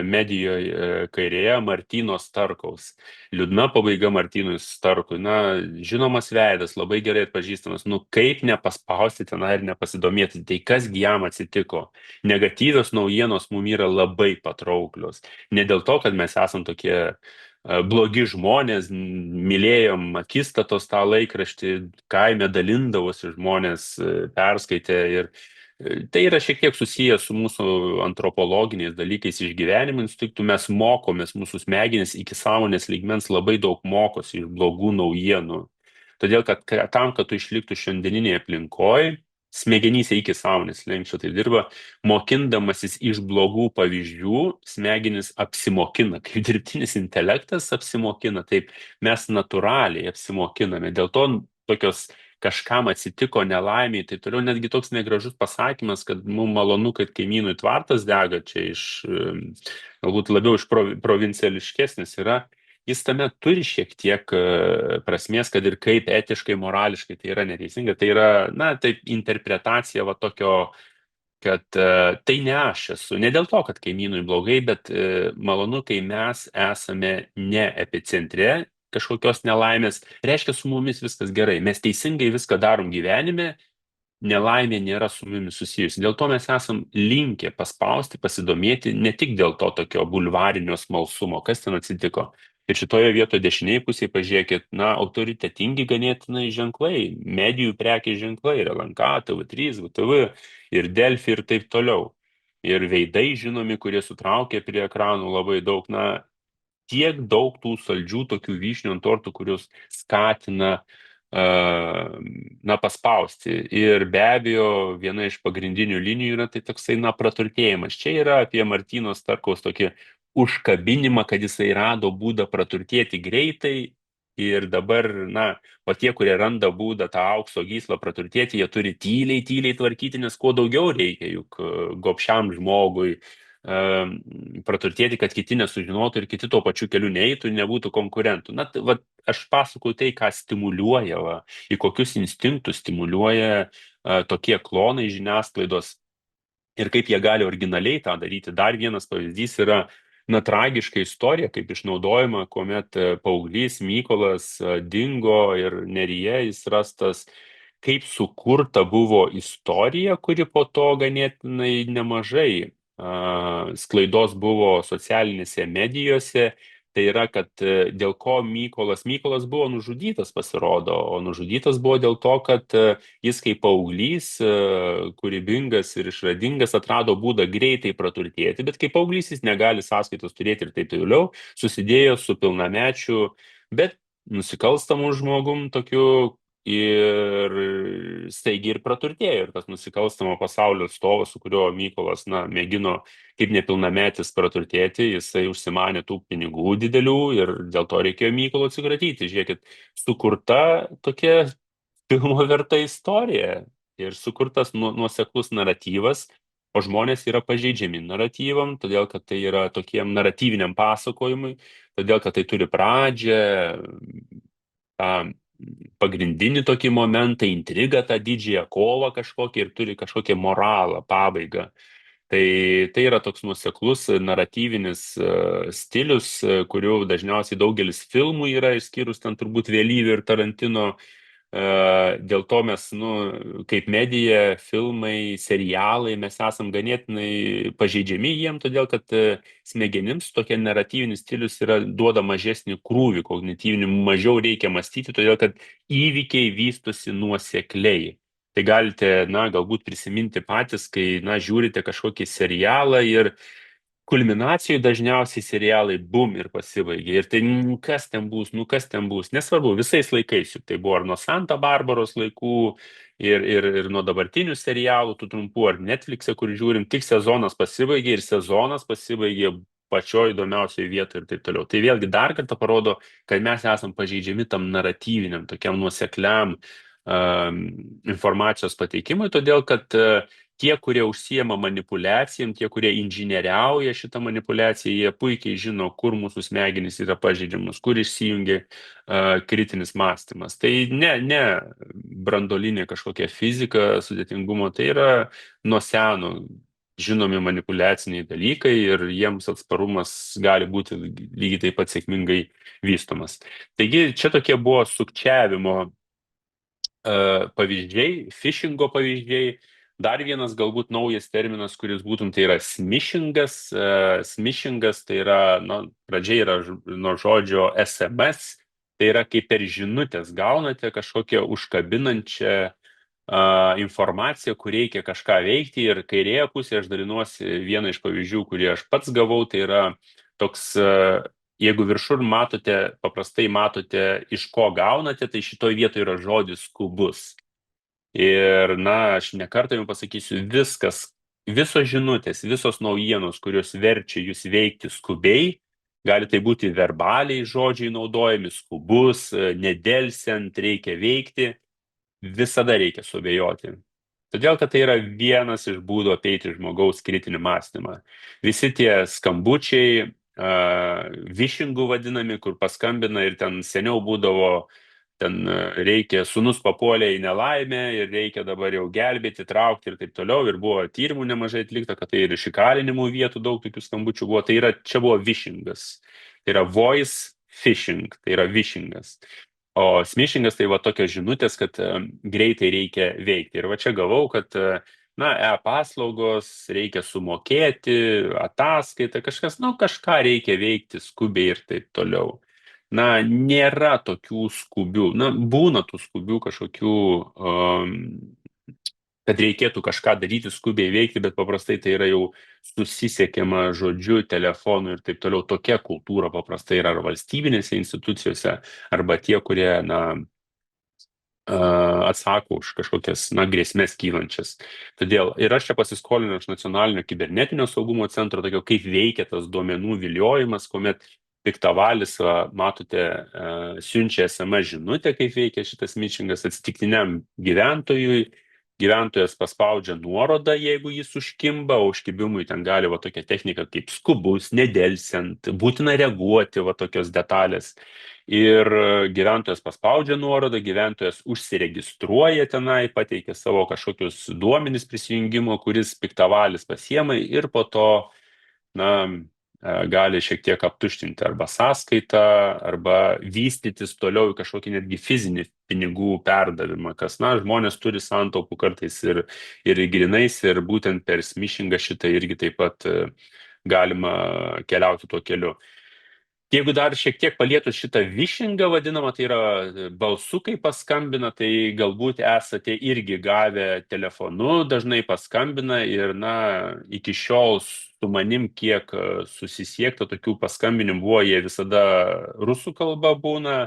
medijoje kairėje, Martyno Starkaus. Liūdna pabaiga Martynui Starkui. Na, žinomas veidas, labai gerai atpažįstamas. Nu, kaip nepaspausti tenai ir nepasidomėti, tai kasgi jam atsitiko. Negatyvios naujienos mums yra labai patrauklios. Ne dėl to, kad mes esam tokie blogi žmonės, mylėjom akistatos tą laikraštį, kaime dalindavosi žmonės perskaitę, ir tai yra šiek tiek susijęs su mūsų antropologiniais dalykais, išgyvenimo instinktų. Mes mokomės, mūsų smegenys iki sąmonės lygmens labai daug mokosi iš blogų naujienų. Todėl, kad tam, kad tu išliktų šiandieninėje aplinkoje, smegenyse iki sąmonės slenksčio tai dirba, mokindamasis iš blogų pavyzdžių, smegenys apsimokina, kaip dirbtinis intelektas apsimokina, taip mes natūraliai apsimokiname. Dėl to tokios kažkam atsitiko nelaimiai, tai toliau netgi toks negražus pasakymas, kad mums malonu, kad kaimynui tvartas dega, čia galbūt labiau iš provinciališkesnis yra. Jis tame turi šiek tiek prasmės, kad ir kaip etiškai, morališkai tai yra neteisinga. Tai yra, na, taip interpretacija va tokio, kad tai ne aš esu. Ne dėl to, kad kaimynui blogai, bet malonu, kai mes esame ne epicentre kažkokios nelaimės. Reiškia, su mumis viskas gerai. Mes teisingai viską darom gyvenime, nelaimė nėra su mumis susijusi. Dėl to mes esam linkę paspausti, pasidomėti, ne tik dėl to tokio bulvarinio smalsumo, kas ten atsitiko. Ir šitoje vietoje dešiniai pusėje pažiūrėkit, na, autoritetingi ganėtinai ženklai, medijų prekės ženklai, ir LNK, TV3, VTV, ir Delfi, ir taip toliau. ir veidai žinomi, kurie sutraukia prie ekranų labai daug. Na, tiek daug tų saldžių tokių vyšnių ant tortų, kurios skatina na, paspausti. Ir be abejo, viena iš pagrindinių linijų yra tai toksai, na, praturtėjimas. Čia yra apie Martyno Starkaus tokį užkabinimą, kad jisai rado būdą praturtėti greitai. Ir dabar, na, o tie, kurie randa būdą tą aukso gyslą praturtėti, jie turi tyliai, tyliai tvarkyti, nes kuo daugiau reikia, juk gobšiam žmogui praturtėti, kad kiti nesužinotų ir kiti tuo pačiu keliu neeitų ir nebūtų konkurentų. Na, va, aš pasakoju tai, ką stimuliuoja, va, į kokius instinktus stimuliuoja tokie klonai žiniasklaidos ir kaip jie gali originaliai tą daryti. Dar vienas pavyzdys yra, na, tragiška istorija, kaip išnaudojama, kuomet paauglys Mykolas dingo ir Neryje jis rastas, kaip sukurta buvo istorija, kuri po to ganėtinai nemažai sklaidos buvo socialinėse medijose. Tai yra, kad dėl ko Mykolas buvo nužudytas, pasirodo, o nužudytas buvo dėl to, kad jis kaip paauglys, kūrybingas ir išradingas, atrado būdą greitai praturtėti, bet kaip paauglys jis negali sąskaitos turėti ir taip toliau, susidėjo su pilnamečiu, bet nusikalstamu žmogum tokiu ir staigiai ir praturtėjo. Ir tas nusikalstamo pasaulio atstovas, su kuriuo Mykolas, na, mėgino kaip nepilnametis praturtėti, jisai užsimanė tų pinigų didelių ir dėl to reikėjo Mykolo atsikratyti. Žiūrėkit, sukurta tokia filmo verta istorija ir sukurtas nuoseklus naratyvas, o žmonės yra pažeidžiami naratyvam, todėl kad tai yra tokiem naratyviniam pasakojimui, todėl kad tai turi pradžią, tą pagrindinį tokį momentą, intrigą, tą didžiąją kovą kažkokią ir turi kažkokią moralą, pabaigą. Tai yra toks nuoseklus naratyvinis stilius, kurių dažniausiai daugelis filmų yra, išskyrus ten turbūt Vėlyvį ir Tarantino. Dėl to mes, nu, kaip medija, filmai, serialai, mes esam ganėtinai pažeidžiami jiem, todėl kad smegenims tokia naratyvinis stilius duoda mažesnį krūvį kognityvinį, mažiau reikia mąstyti, todėl kad įvykiai vystosi nuosekliai. Tai galite, na, galbūt prisiminti patys, kai, na, žiūrite kažkokį serialą ir kulminacijai dažniausiai serialai bum ir pasibaigia. Ir tai kas ten bus, nesvarbu, visais laikais, juk tai buvo ar nuo Santa Barbaros laikų, ir nuo dabartinių serialų, tų trumpų, ar Netflix'e, kur žiūrim, tik sezonas pasibaigė ir sezonas pasibaigė pačioj įdomiausiai vietoje ir taip toliau. Tai vėlgi dar kartą parodo, kad mes esam pažeidžiami tam naratyviniam, tokiam nuosekliam informacijos pateikimui, todėl kad tie, kurie užsiema manipuliacijom, tie, kurie inžinieriauja šitą manipuliaciją, jie puikiai žino, kur mūsų smegenys yra pažeidžiamus, kur išsijungia kritinis mąstymas. Tai ne brandolinė kažkokia fizika sudėtingumo, tai yra nuo seno žinomi manipuliaciniai dalykai ir jiems atsparumas gali būti lygiai taip pat sėkmingai vystomas. Taigi čia tokie buvo sukčiavimo pavyzdžiai, phishingo pavyzdžiai. Dar vienas galbūt naujas terminas, kuris būtum, tai yra smishingas. Smishingas tai yra, na, pradžiai yra nuo žodžio SMS, tai yra kaip per žinutės gaunate kažkokią užkabinančią informaciją, kur reikia kažką veikti, ir kairėje pusėje aš dalinuosi vieną iš pavyzdžių, kurį aš pats gavau, tai yra toks, jeigu viršur matote, paprastai matote, iš ko gaunate, tai šitoj vietoje yra žodis skubus. Ir, na, aš nekartą jums pasakysiu, visos žinutės, visos naujienos, kurios verčia jūs veikti skubiai, gali tai būti verbaliai žodžiai naudojami, skubus, nedelsiant, reikia veikti, visada reikia suabejoti. Todėl, kad tai yra vienas iš būdų apeiti žmogaus kritinį mąstymą. Visi tie skambučiai, vishingų vadinami, kur paskambina ir ten seniau būdavo, ten reikia, sūnus papuolė į nelaimę ir reikia dabar jau gelbėti, traukti ir taip toliau. Ir buvo tyrimų nemažai atlikta, kad tai ir iš įkalinimų vietų daug tokių skambučių buvo. Tai yra, čia buvo vishingas. Tai yra voice phishing, tai yra vishingas. O smishingas tai va tokios žinutės, kad greitai reikia veikti. Ir va čia gavau, kad na, paslaugos, reikia sumokėti, ataskaitą, kažką reikia veikti skubiai ir taip toliau. Na, nėra tokių skubių, na, būna tų skubių kažkokių kad reikėtų kažką daryti, skubiai veikti, bet paprastai tai yra jau susisiekiama žodžiu, telefonu ir taip toliau. Tokia kultūra paprastai yra ar valstybinėse institucijose, arba tie, kurie, atsako už kažkokias, grėsmės kylančias. Todėl ir aš čia pasiskolinau iš Nacionalinio kibernetinio saugumo centro, tokio kaip veikia tas duomenų viliojimas, kuomet piktavalis, matote, siunčia SMS žinutę, kaip veikia šitas mičingas atsitiktiniam gyventojui. Gyventojas paspaudžia nuorodą, jeigu jis užkimba, o užkibimui ten gali tokia technika kaip skubus, nedelsiant, būtina reaguoti, tokios detalės. Ir gyventojas paspaudžia nuorodą, gyventojas užsiregistruoja tenai, pateikia savo kažkokius duomenis prisijungimo, kuris piktavalis pasiema ir po to, gali šiek tiek aptuštinti arba sąskaitą, arba vystytis toliau į kažkokį netgi fizinį pinigų perdavimą, kas, žmonės turi santaupų kartais ir grinais, ir būtent per smishingą šitą irgi taip pat galima keliauti tuo keliu. Jeigu dar šiek tiek palietus šitą vishingą vadinamą, tai yra balsu, kai paskambina, tai galbūt esate irgi gavę telefonu, dažnai paskambina ir, iki šiol su manim kiek susisiekta tokių paskambinimų buvo, jie visada rusų kalba būna,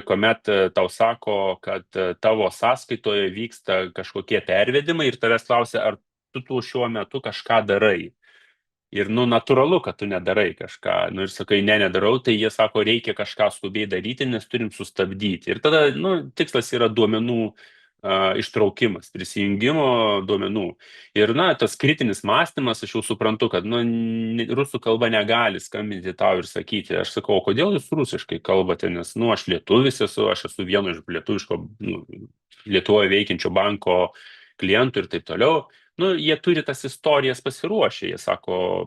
kuomet tau sako, kad tavo sąskaitoje vyksta kažkokie pervedimai ir tavęs klausia, ar tu šiuo metu kažką darai. Ir, natūralu, kad tu nedarai kažką. Ir sakai, nedarau, tai jie sako, reikia kažką skubiai daryti, nes turim sustabdyti. Ir tada, tikslas yra duomenų ištraukimas, prisijungimo duomenų. Ir, tas kritinis mąstymas, aš jau suprantu, kad, rusų kalba negali skambinti tau ir sakyti. Aš sakau, o kodėl jūs rusiškai kalbate, nes, aš lietuvis esu, aš esu vieno iš lietuviško, Lietuvoje veikiančio banko klientų ir taip toliau. Jie turi tas istorijas pasiruošę, jie sako,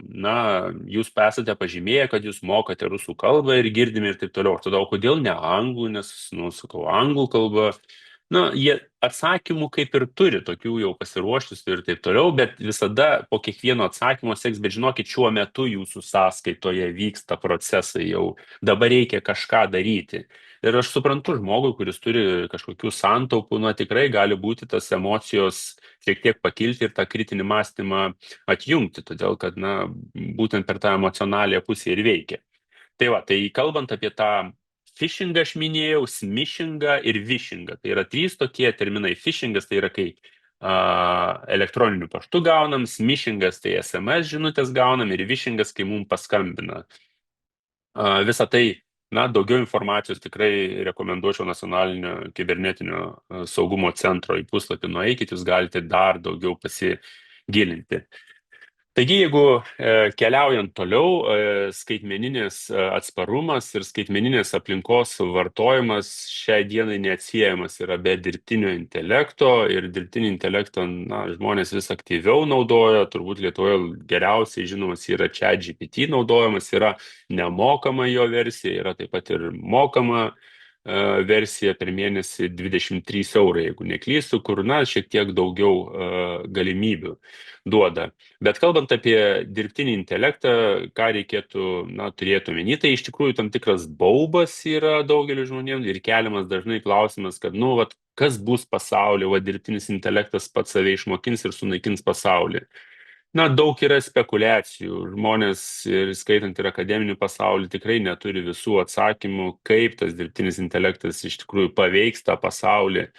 jūs esate pažymėję, kad jūs mokate rusų kalbą ir girdime ir taip toliau. Tada, o kodėl ne anglų, nes, sakau, anglų kalba. Jie atsakymų kaip ir turi, tokių jau pasiruoštus ir taip toliau, bet visada po kiekvieno atsakymo seks, bet žinokit, šiuo metu jūsų sąskaitoje vyksta procesai jau, dabar reikia kažką daryti. Ir aš suprantu žmogui, kuris turi kažkokių santaupų, tikrai gali būti tas emocijos šiek tiek pakilti ir tą kritinį mąstymą atjungti, todėl kad, būtent per tą emocionalią pusę ir veikia. Tai kalbant apie tą phishingą aš minėjau, smishingą ir vishingą. Tai yra 3 tokie terminai. Phishingas tai yra, kai elektroniniu paštu gaunam, smishingas tai SMS žinutės gaunam ir vishingas, kai mums paskambina. Visą tai, daugiau informacijos tikrai rekomenduočiau Nacionalinio kibernetinio saugumo centro į puslapį nueikit, jūs galite dar daugiau pasigilinti. Taigi, jeigu keliaujant toliau, skaitmeninis atsparumas ir skaitmeninės aplinkos vartojimas šiai dienai neatsiejamas yra be dirbtinio intelekto ir dirbtinį intelektą žmonės vis aktyviau naudoja, turbūt Lietuvoje geriausiai žinomas yra ChatGPT naudojamas, yra nemokama jo versija, yra taip pat ir mokama versija per mėnesį 23 €, jeigu neklystu, kur, šiek tiek daugiau galimybių duoda. Bet kalbant apie dirbtinį intelektą, ką reikėtų, turėti omeny, tai iš tikrųjų tam tikras baubas yra daugeliu žmonėms ir keliamas dažnai klausimas, kad, kas bus pasaulyje, dirbtinis intelektas pats save išmokins ir sunaikins pasaulį. Daug yra spekulacijų, žmonės, ir skaitant ir akademinį pasaulį, tikrai neturi visų atsakymų, kaip tas dirbtinis intelektas iš tikrųjų paveiks tą pasaulį.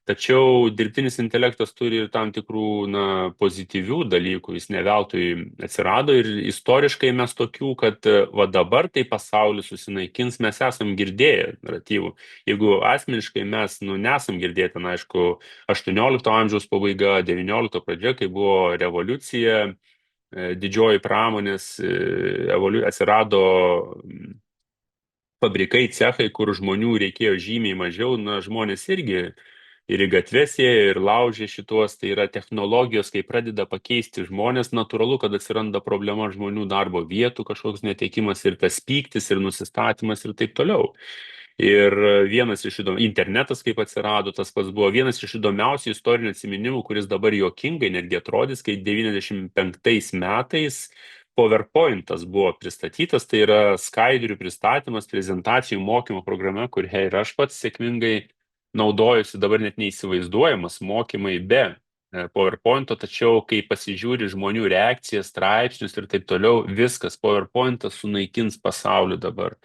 Tačiau dirbtinis intelektas turi ir tam tikrų, pozityvių dalykų, jis ne veltui atsirado ir istoriškai mes tokių, kad dabar tai pasaulis susinaikins, mes esam girdėję naratyvų. Jeigu asmeniškai mes, nesam girdėję, ten aišku, 18 amžiaus pabaiga, 19 pradžia, kai buvo revoliucija, didžioji pramonės, atsirado fabrikai, cechai, kur žmonių reikėjo žymiai mažiau, žmonės irgi ir į gatves ėjo, ir laužė šituos, tai yra technologijos, kai pradeda pakeisti žmonės, natūralu, kad atsiranda problema žmonių darbo vietų, kažkoks netekimas ir tas pyktis ir nusistatymas ir taip toliau. Ir vienas iš internetas, kaip atsirado, tas pats buvo vienas iš įdomiausių istorinių atsiminimų, kuris dabar juokingai netgi atrodys, kai 95 metais PowerPointas buvo pristatytas, tai yra skaidrių pristatymas, prezentacijų mokymo programa, kuria ir aš pats sėkmingai naudojusi, dabar net neįsivaizduojamas mokymai be PowerPoint'o, tačiau kai pasižiūri žmonių reakcijas, straipsnius ir taip toliau, viskas PowerPoint'as sunaikins pasaulį dabar.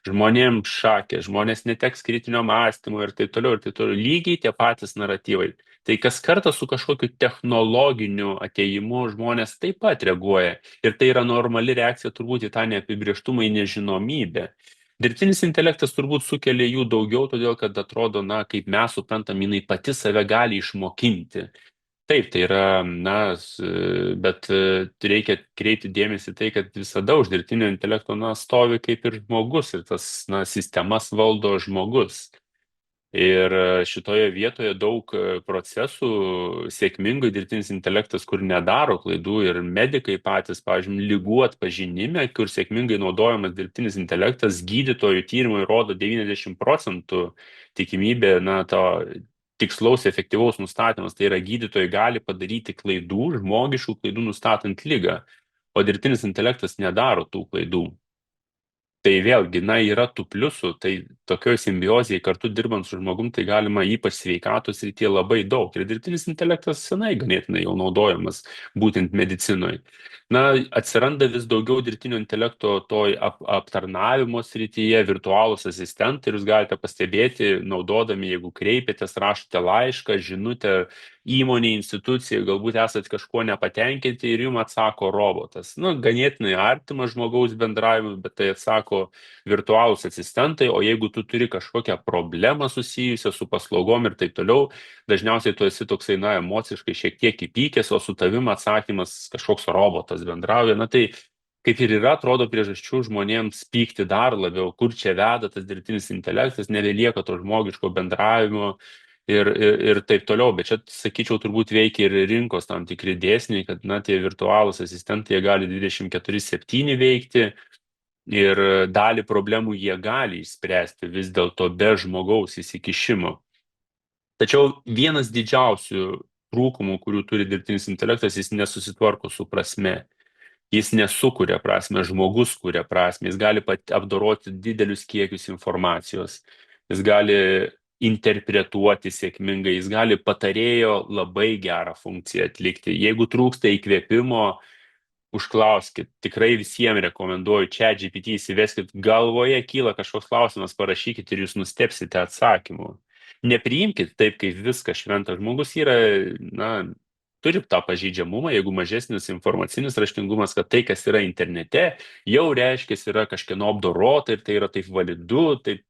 Žmonėms šakė, žmonės neteks kritinio mąstymo ir taip toliau, ir taip toliau. Lygiai tie patys naratyvai. Tai kas kartą su kažkokiu technologiniu atėjimu žmonės taip pat reaguoja. Ir tai yra normali reakcija turbūt į tą neapibrėžtumą, į nežinomybę. Dirbtinis intelektas turbūt sukelia jų daugiau, todėl kad atrodo, na, kaip mes suprantam, jinai pati save gali išmokinti. Taip, tai yra, na, bet reikia kreipti dėmesį tai, kad visada už dirbtinio intelekto, na, stovi kaip ir žmogus ir tas, na, sistemas valdo žmogus. Ir šitoje vietoje daug procesų sėkmingai dirbtinis intelektas, kur nedaro klaidų ir medikai patys, pavyzdžiui, ligų atpažinime, kur sėkmingai naudojamas dirbtinis intelektas, gydytojų tyrimai rodo 90% tikimybė, na, to tikslaus, efektyvaus nustatymas. Tai yra gydytojai gali padaryti klaidų, žmogiškų klaidų nustatant ligą, o dirbtinis intelektas nedaro tų klaidų. Tai vėlgi, na, yra tų pliusų, tai tokioj simbiozijai kartu dirbant su žmogum, tai galima ypač sveikatos srityje labai daug. Ir dirbtinis intelektas senai ganėtinai jau naudojamas būtent medicinoje. Na, atsiranda vis daugiau dirbtinio intelekto toj aptarnavimo srityje, virtualūs asistentai, ir jūs galite pastebėti, naudodami, jeigu kreipiatės, rašote laišką, žinutę įmonė, institucija, galbūt esate kažkuo nepatenkinti ir jums atsako robotas. Nu, ganėtinai artimas žmogaus bendravimui, bet tai atsako virtualūs asistentai, o jeigu tu turi kažkokią problemą susijusią su paslaugom ir taip toliau, dažniausiai tu esi toksai, na, emociškai šiek tiek įpykęs, o su tavim atsakymas kažkoks robotas bendrauja. Na tai kaip ir yra, atrodo, priežasčių žmonėms pykti dar labiau, kur čia veda tas dirbtinis intelektas, nebelieka to žmogiško bendravimo ir taip toliau. Bet čia, sakyčiau, turbūt veikia ir rinkos tam tikri dėsniai, kad, na, tie virtualūs asistentai, jie gali 24/7 veikti ir dalį problemų jie gali išspręsti vis dėlto be žmogaus įsikišimo. Tačiau vienas didžiausių trūkumų, kurių turi dirbtinis intelektas, jis nesusitvarko su prasme. Jis nesukuria prasme, žmogus kuria prasme, jis gali apdoroti didelius kiekius informacijos, jis gali interpretuoti sėkmingai, jis gali patarėjo labai gerą funkciją atlikti. Jeigu trūksta įkvėpimo, užklauskit, tikrai visiems rekomenduoju, ChatGPT įsiveskit, galvoje kyla kažkoks klausimas, parašykit ir jūs nustebsite atsakymu. Nepriimkit taip, kaip viskas šventas. Žmogus yra, na, turi tą pažeidžiamumą, jeigu mažesnis informacinis raštingumas, kad tai, kas yra internete, jau reiškia, yra kažkieno apdorota ir tai yra taip validu, taip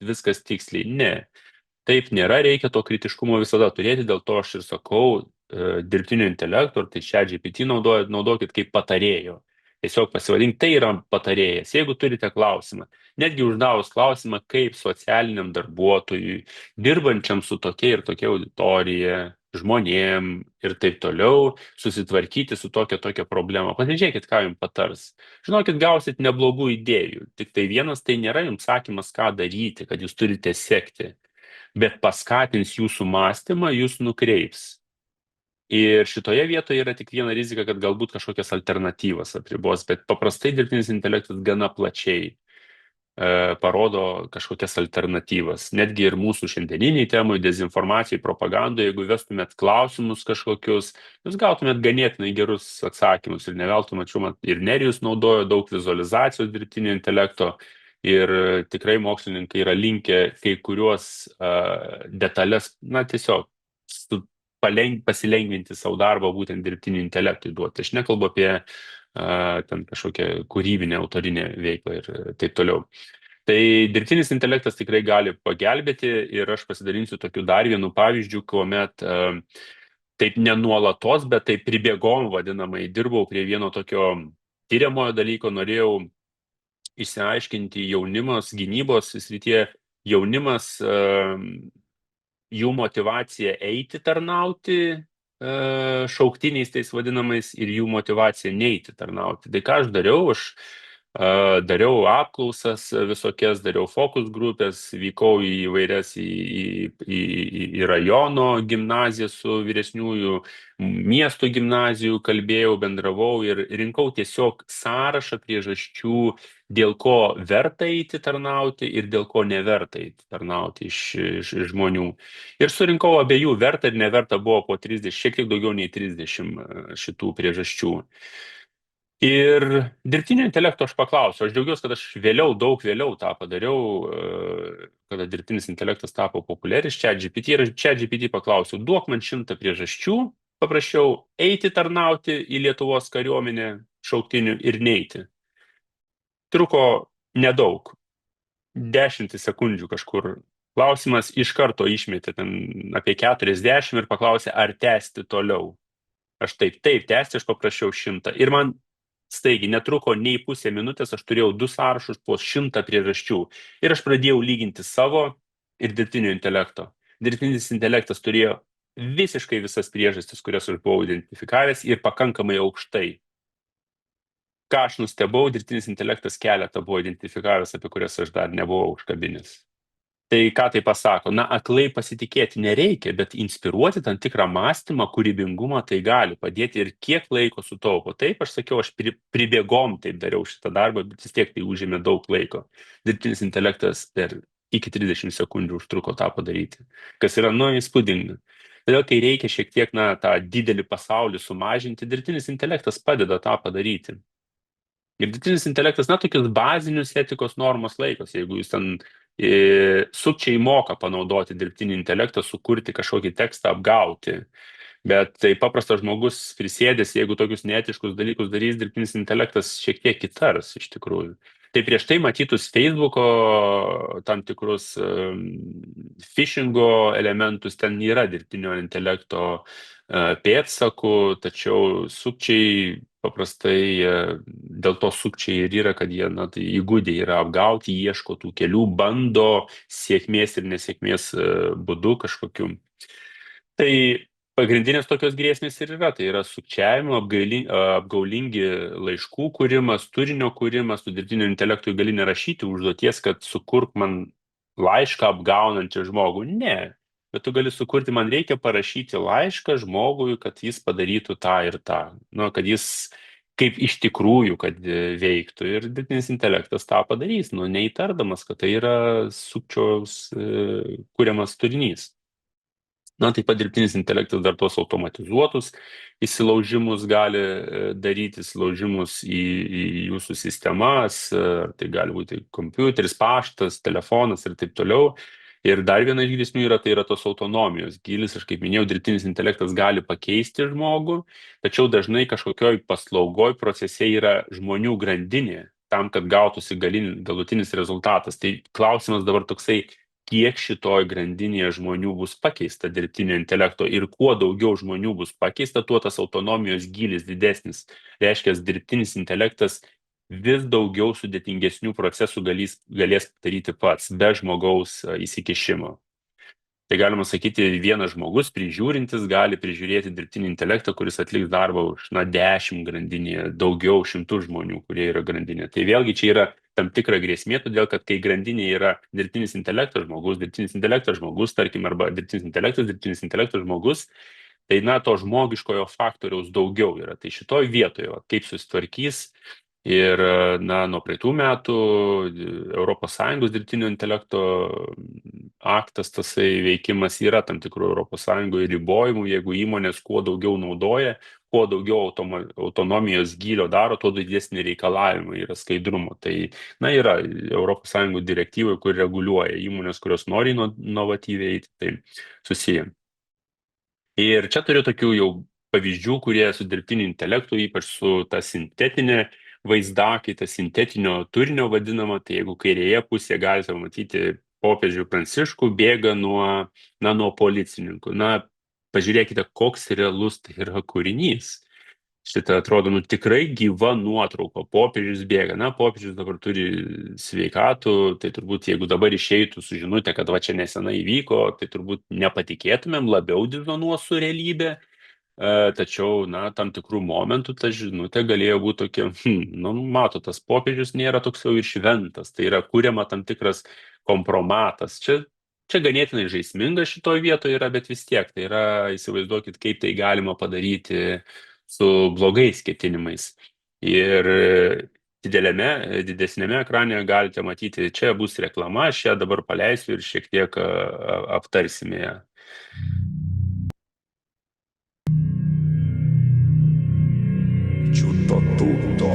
viskas tiksliai. Ne. Taip nėra, reikia to kritiškumo visada turėti, dėl to aš ir sakau, dirbtinio intelekto, ar tai ChatGPT naudokit kaip patarėjo. Tiesiog pasivadink, tai yra patarėjas. Jeigu turite klausimą, netgi uždavus klausimą, kaip socialiniam darbuotojui, dirbančiam su tokia ir tokia auditorija, žmonėm ir taip toliau, susitvarkyti su tokia problema. Pasižiūrėkit, ką jums patars. Žinokit, gausit neblogų idėjų. Tik tai vienas, tai nėra jums sakymas, ką daryti, kad jūs turite sekti, bet paskatins jūsų mąstymą, jūs nukreips. Ir šitoje vietoje yra tik viena rizika, kad galbūt kažkokias alternatyvas apribos, bet paprastai dirbtinis intelektas gana plačiai parodo kažkokias alternatyvas. Netgi ir mūsų šiandieniniai temai, dezinformacijai, propagandoje, jeigu vestumėt klausimus kažkokius, jūs gautumėt ganėtinai gerus atsakymus. Ir neveltui mačiau, ir Nerijus naudojo daug vizualizacijos dirbtinio intelekto. Ir tikrai mokslininkai yra linkę kai kuriuos detalės, na, tiesiog pasilengvinti savo darbą būtent dirbtinį intelektui duoti. Aš nekalbu apie ten kažkokią kūrybinę, autorinę veiklą ir taip toliau. Tai dirbtinis intelektas tikrai gali pagelbėti ir aš pasidalinsiu tokiu dar vienu pavyzdžiu, kuomet taip nenuolatos, bet taip pribėgom vadinamai, dirbau prie vieno tokio tyriamojo dalyko, norėjau išsiaiškinti jaunimas, gynybos srityje, jaunimas, jų motivacija eiti tarnauti šauktiniais tais vadinamais ir jų motivacija neiti tarnauti. Tai ką aš dariau, aš Dariau apklausas visokias, dariau fokus grupės, vykau į įvairias į rajono gimnaziją su vyresniųjų, miestų gimnazijų, kalbėjau, bendravau ir rinkau tiesiog sąrašą priežasčių, dėl ko verta eiti tarnauti ir dėl ko neverta eiti tarnauti iš žmonių. Ir surinkau abiejų, verta ir neverta, buvo po 30, šiek tiek daugiau nei 30 šitų priežasčių. Ir dirbtinio intelekto aš paklausiau, aš džiaugiuosi, kad aš daug vėliau tą padariau, kada dirbtinis intelektas tapo populiaris ChatGPT, ir ChatGPT paklausiau, duok man 100 priežasčių, paprašiau eiti tarnauti į Lietuvos kariuomenę šauktinių ir neiti. Truko nedaug, 10 sekundžių kažkur. Klausimas iš karto išmetė ten apie 40 ir paklausė, ar tęsti toliau. Aš taip, tęsti, aš paprašiau 100. Ir man staigiai netruko nei pusę minutės, aš turėjau 2 sąrašus po 100 priežasčių. Ir aš pradėjau lyginti savo ir dirbtinio intelekto. Dirbtinis intelektas turėjo visiškai visas priežastis, kurias aš buvau identifikavęs ir pakankamai aukštai. Ką aš nustebau, dirbtinis intelektas keletą buvo identifikavęs, apie kurias aš dar nebuvau užkabinęs. Tai ką tai pasako? Na, aklai pasitikėti nereikia, bet inspiruoti tam tikrą mąstymą, kūrybingumą tai gali padėti ir kiek laiko sutaupo. Taip, aš sakiau, aš pribėgom taip dariau šitą darbą, bet vis tiek tai užėmė daug laiko. Dirbtinis intelektas per iki 30 sekundžių užtruko tą padaryti, kas yra, įspūdinga. Todėl, kai reikia šiek tiek, tą didelį pasaulį sumažinti, dirbtinis intelektas padeda tą padaryti. Ir dirbtinis intelektas, tokius bazinius etikos normos laikos, jeigu jūs ten sukčiai moka panaudoti dirbtinį intelektą, sukurti kažkokį tekstą, apgauti. Bet tai paprastas žmogus prisėdęs, jeigu tokius neetiškus dalykus darys, dirbtinis intelektas šiek tiek įtars iš tikrųjų. Tai prieš tai matytus Facebooko tam tikrus phishingo elementus, ten yra dirbtinio intelekto pėdsakų, tačiau sukčiai paprastai dėl to sukčiai ir yra, kad jie tai įgūdę yra apgauti, ieško tų kelių, bando sėkmės ir nesėkmės būdu kažkokiu. Tai pagrindinės tokios grėsmės ir yra, tai yra sukčiavimo, apgaulingi laiškų kūrimas, turinio kūrimas, tu dirbtinio intelektui gali nerašyti užduoties, kad sukurk man laišką apgaunančią žmogų. Ne. Bet tu gali sukurti, man reikia parašyti laišką žmogui, kad jis padarytų tą ir tą. Kad jis kaip iš tikrųjų, kad veiktų. Ir dirbtinis intelektas tą padarys, neįtardamas, kad tai yra sukčiaus kuriamas turinys. Taip pat dirbtinis intelektas dar tos automatizuotus įsilaužimus gali daryti, įsilaužimus į jūsų sistemas, tai gali būti kompiuteris, paštas, telefonas ir taip toliau. Ir dar viena iš grėsmių yra, tai yra tos autonomijos gylis. Aš kaip minėjau, dirbtinis intelektas gali pakeisti žmogų, tačiau dažnai kažkokioj paslaugoj procese yra žmonių grandinė tam, kad gautųsi galutinis rezultatas. Tai klausimas dabar toksai, kiek šitoj grandinėje žmonių bus pakeista dirbtinio intelekto ir kuo daugiau žmonių bus pakeista, tuo tas autonomijos gylis didesnis. Reiškia, dirbtinis intelektas vis daugiau sudėtingesnių procesų galės daryti pats, be žmogaus įsikišimo. Tai galima sakyti, vienas žmogus prižiūrintis gali prižiūrėti dirbtinį intelektą, kuris atliks darbą už 10 grandinėje, daugiau 100 žmonių, kurie yra grandinė. Tai vėlgi čia yra tam tikra grėsmė, todėl kad kai grandinėje yra dirbtinis intelektas žmogus, tarkim, arba dirbtinis intelektas žmogus, tai to žmogiškojo faktoriaus daugiau yra. Tai šitoj vietoje, kaip susitvarkys. Ir nuo praeitų metų ES dirbtinio intelekto aktas, tasai veikimas yra tam tikrų ES ribojimų, jeigu įmonės kuo daugiau naudoja, kuo daugiau autonomijos gylio daro, tuo didesnį reikalavimą yra skaidrumo. Tai yra ES direktyvai, kur reguliuoja įmonės, kurios nori inovatyviai, tai susiję. Ir čia turiu tokių jau pavyzdžių, kurie su dirbtiniu intelektu, ypač su ta sintetinė vaizdakai, ta sintetinio turinio vadinama, tai jeigu kairėje pusėje galite matyti popiežių Pranciškų bėga nuo policininkų. Pažiūrėkite, koks realus tai yra kūrinys. Šitą atrodo, tikrai gyva nuotrauka. Popiežius bėga. Popiežius dabar turi sveikatų, tai turbūt jeigu dabar išeitų su žinutė, kad čia nesenai įvyko, tai turbūt nepatikėtumėm, labiau dizonuos su realybė. tačiau, na, tam tikrų momentų ta žinutė galėjo būti tokia, nu, mato, tas popiežius nėra toks jau ir šventas, tai yra kuriama tam tikras kompromatas. Čia ganėtinai žaisminga šitoje vietoje yra, bet vis tiek, tai yra, įsivaizduokit, kaip tai galima padaryti su blogais ketinimais. Ir didesnėme ekrane galite matyti, čia bus reklama, aš ją dabar paleisiu ir šiek tiek aptarsime ją. Tutto.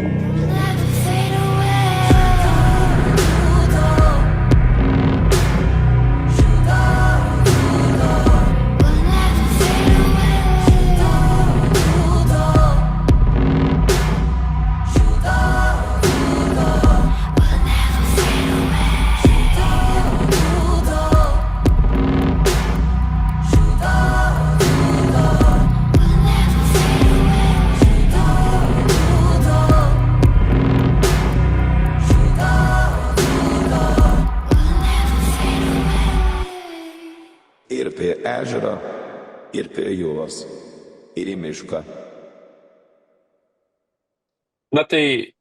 Ir prie ežero, ir prie jūros, ir į mišką. Na tai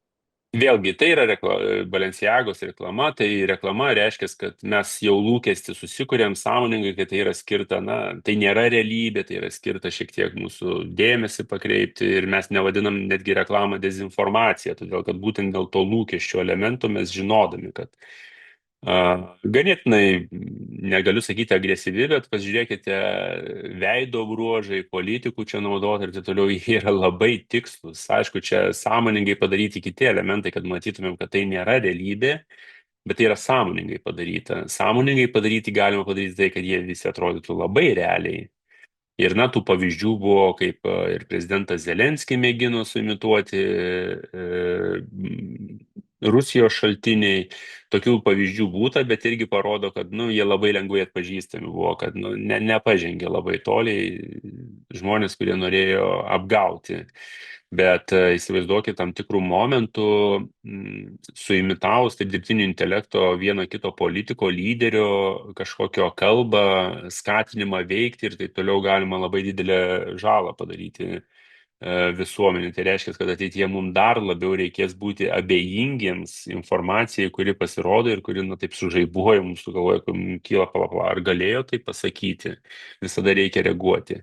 vėlgi, tai yra Balenciagos reklama, tai reklama reiškia, kad mes jau lūkestį susikūrėm sąmoningai, kad tai yra skirta, na, tai nėra realybė, tai yra skirta šiek tiek mūsų dėmesį pakreipti ir mes nevadinam netgi reklamą dezinformacija, todėl kad būtent dėl to lūkesčio elemento mes žinodami, kad ganėtinai, negaliu sakyti agresyvi, bet pažiūrėkite, veido bruožai, politikų čia naudoti ir taip toliau, jie yra labai tikslus. Aišku, čia sąmoningai padaryti kiti elementai, kad matytumėm, kad tai nėra realybė, bet tai yra sąmoningai padaryta. Sąmoningai padaryti galima padaryti tai, kad jie visi atrodytų labai realiai. Ir, na, tų pavyzdžių buvo, kaip ir prezidentas Zelenskį mėgino suimituoti Rusijos šaltiniai, tokių pavyzdžių būta, bet irgi parodo, kad, nu, jie labai lengvai atpažįstami buvo, kad, nu, nepažengė labai toliai žmonės, kurie norėjo apgauti. Bet įsivaizduokit, tam tikrų momentų suimitavus taip dirbtinio intelekto vieno kito politiko, lyderio, kažkokio kalbą, skatinimą veikti ir taip toliau galima labai didelę žalą padaryti visuomenė. Tai reiškia, kad ateityje mums dar labiau reikės būti abejingiems informacijai, kuri pasirodo ir kuri, na, taip sužaibuoja, mums sugalvoja, kad mums kyla palapla, ar galėjo tai pasakyti. Visada reikia reaguoti.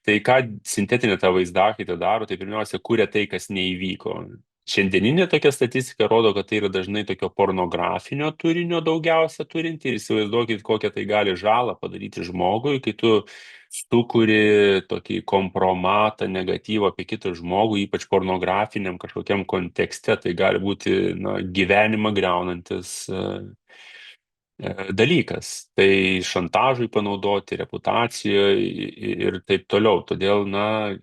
Tai ką sintetinė ta vaizdaakaitė daro, tai pirmiausia, kuria tai, kas neįvyko. Šiandieninė tokia statistika rodo, kad tai yra dažnai tokio pornografinio turinio daugiausia turinti ir įsivaizduokit, kokią tai gali žalą padaryti žmogui, kai tu sukuri tokį kompromatą, negatyvą apie kitą žmogų, ypač pornografiniam kažkokiam kontekste, tai gali būti, na, gyvenimą griaunantis dalykas. Tai šantažui panaudoti, reputacijoje ir taip toliau. Todėl, na,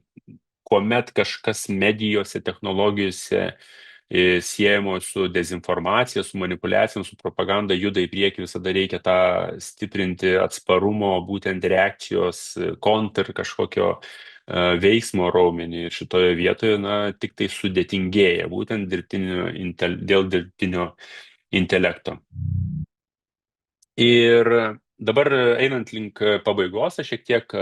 kuomet kažkas medijose, technologijose siejamo su dezinformacija, su manipuliacijom, su propaganda juda į priekį, visada reikia tą stiprinti atsparumo, būtent reakcijos, kontr kažkokio veiksmo raumenį. Ir šitoje vietoje, na, tik tai sudėtingėja, būtent dėl dirbtinio intelekto. Ir dabar einant link pabaigos, aš šiek tiek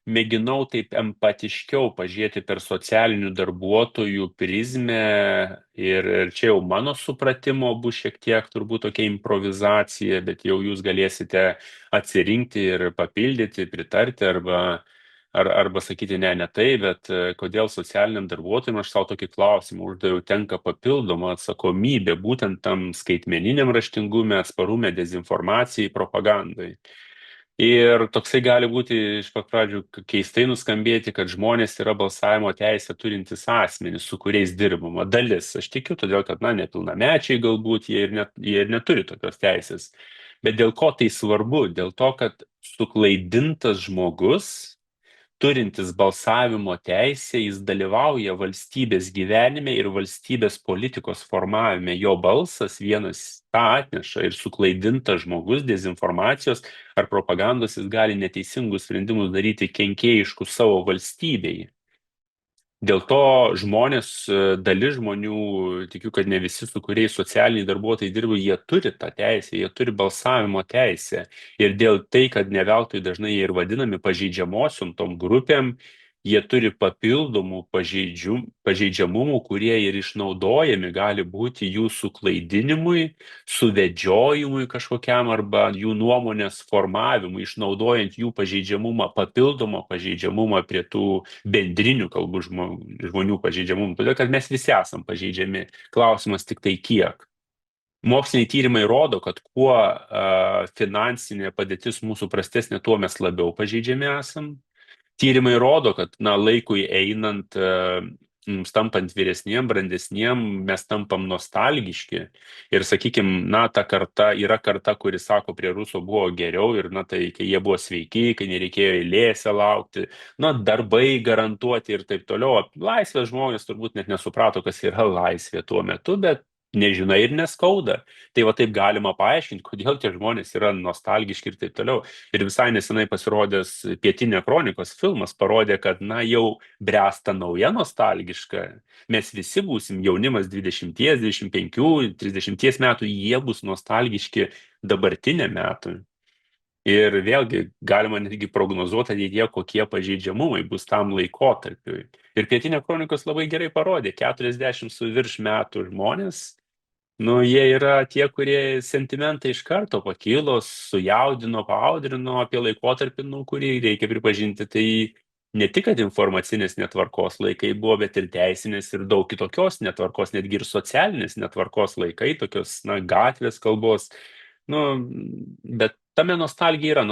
mėginau taip empatiškiau pažiūrėti per socialinių darbuotojų prizmę ir čia jau mano supratimo bus šiek tiek turbūt tokia improvizacija, bet jau jūs galėsite atsirinkti ir papildyti, pritarti arba sakyti ne tai, bet kodėl socialiniam darbuotojim aš savo tokį klausimą uždaviau, tenka papildoma atsakomybė būtent tam skaitmeniniam raštingume, atsparume, dezinformacijai, propagandai. Ir toksai gali būti iš pat pradžių keistai nuskambėti, kad žmonės yra balsavimo teisę turintys asmenys, su kuriais dirbama dalis. Aš tikiu, todėl kad, na, nepilnamečiai galbūt jie ir neturi tokios teisės. Bet dėl ko tai svarbu? Dėl to, kad suklaidintas žmogus, turintis balsavimo teisę, jis dalyvauja valstybės gyvenime ir valstybės politikos formavime. Jo balsas vienas tą atneša ir suklaidintas žmogus dezinformacijos ar propagandos, jis gali neteisingus sprendimus daryti kenkėjiškus savo valstybei. Dėl to žmonės, dalis žmonių, tikiu, kad ne visi, su kuriais socialiniai darbuotojai dirba, jie turi tą teisę, jie turi balsavimo teisę. Ir dėl tai, kad ne veltui dažnai jie ir vadinami pažeidžiamosiom tom grupėm, jie turi papildomų pažeidžiamumų, kurie ir išnaudojami gali būti jų suklaidinimui, suvedžiojimui kažkokiam arba jų nuomonės formavimui, išnaudojant jų pažeidžiamumą, papildomą pažeidžiamumą prie tų bendrinių kalbų žmonių pažeidžiamumų. Todėl, kad mes visi esam pažeidžiami. Klausimas tik tai kiek. Moksliniai tyrimai rodo, kad kuo finansinė padėtis mūsų prastesnė, tuo mes labiau pažeidžiami esam. Tyrimai rodo, kad laikui einant, mums tampant vyresniem, brandesniem, mes tampam nostalgiški. Ir sakykime, ta karta yra karta, kuri sako, prie Ruso buvo geriau ir tai, kai jie buvo sveiki, kai nereikėjo eilėse laukti, darbai garantuoti ir taip toliau. Laisvės žmonės turbūt net nesuprato, kas yra laisvė tuo metu, bet nežinai ir neskauda. Tai va taip galima paaiškinti, kodėl tie žmonės yra nostalgiški ir taip toliau. Ir visai nesenai pasirodęs Pietinė kronikos filmas parodė, kad jau bręsta nauja nostalgiška. Mes visi būsim jaunimas 20, 25, 30 metų, jie bus nostalgiški dabartinė metų. Ir vėlgi galima netgi prognozuoti ateityje, kokie pažeidžiamumai bus tam laikotarpiui. Ir Pietinė kronikos labai gerai parodė, 40 su virš metų žmonės, jie yra tie, kurie sentimentai iš karto pakilo, sujaudino, paaudrino apie laikotarpį, kurį reikia pripažinti. Tai ne tik, kad informacinės netvarkos laikai buvo, bet ir teisinės ir daug kitokios netvarkos, netgi ir socialinės netvarkos laikai, tokios, gatvės kalbos. Bet tame nostalgija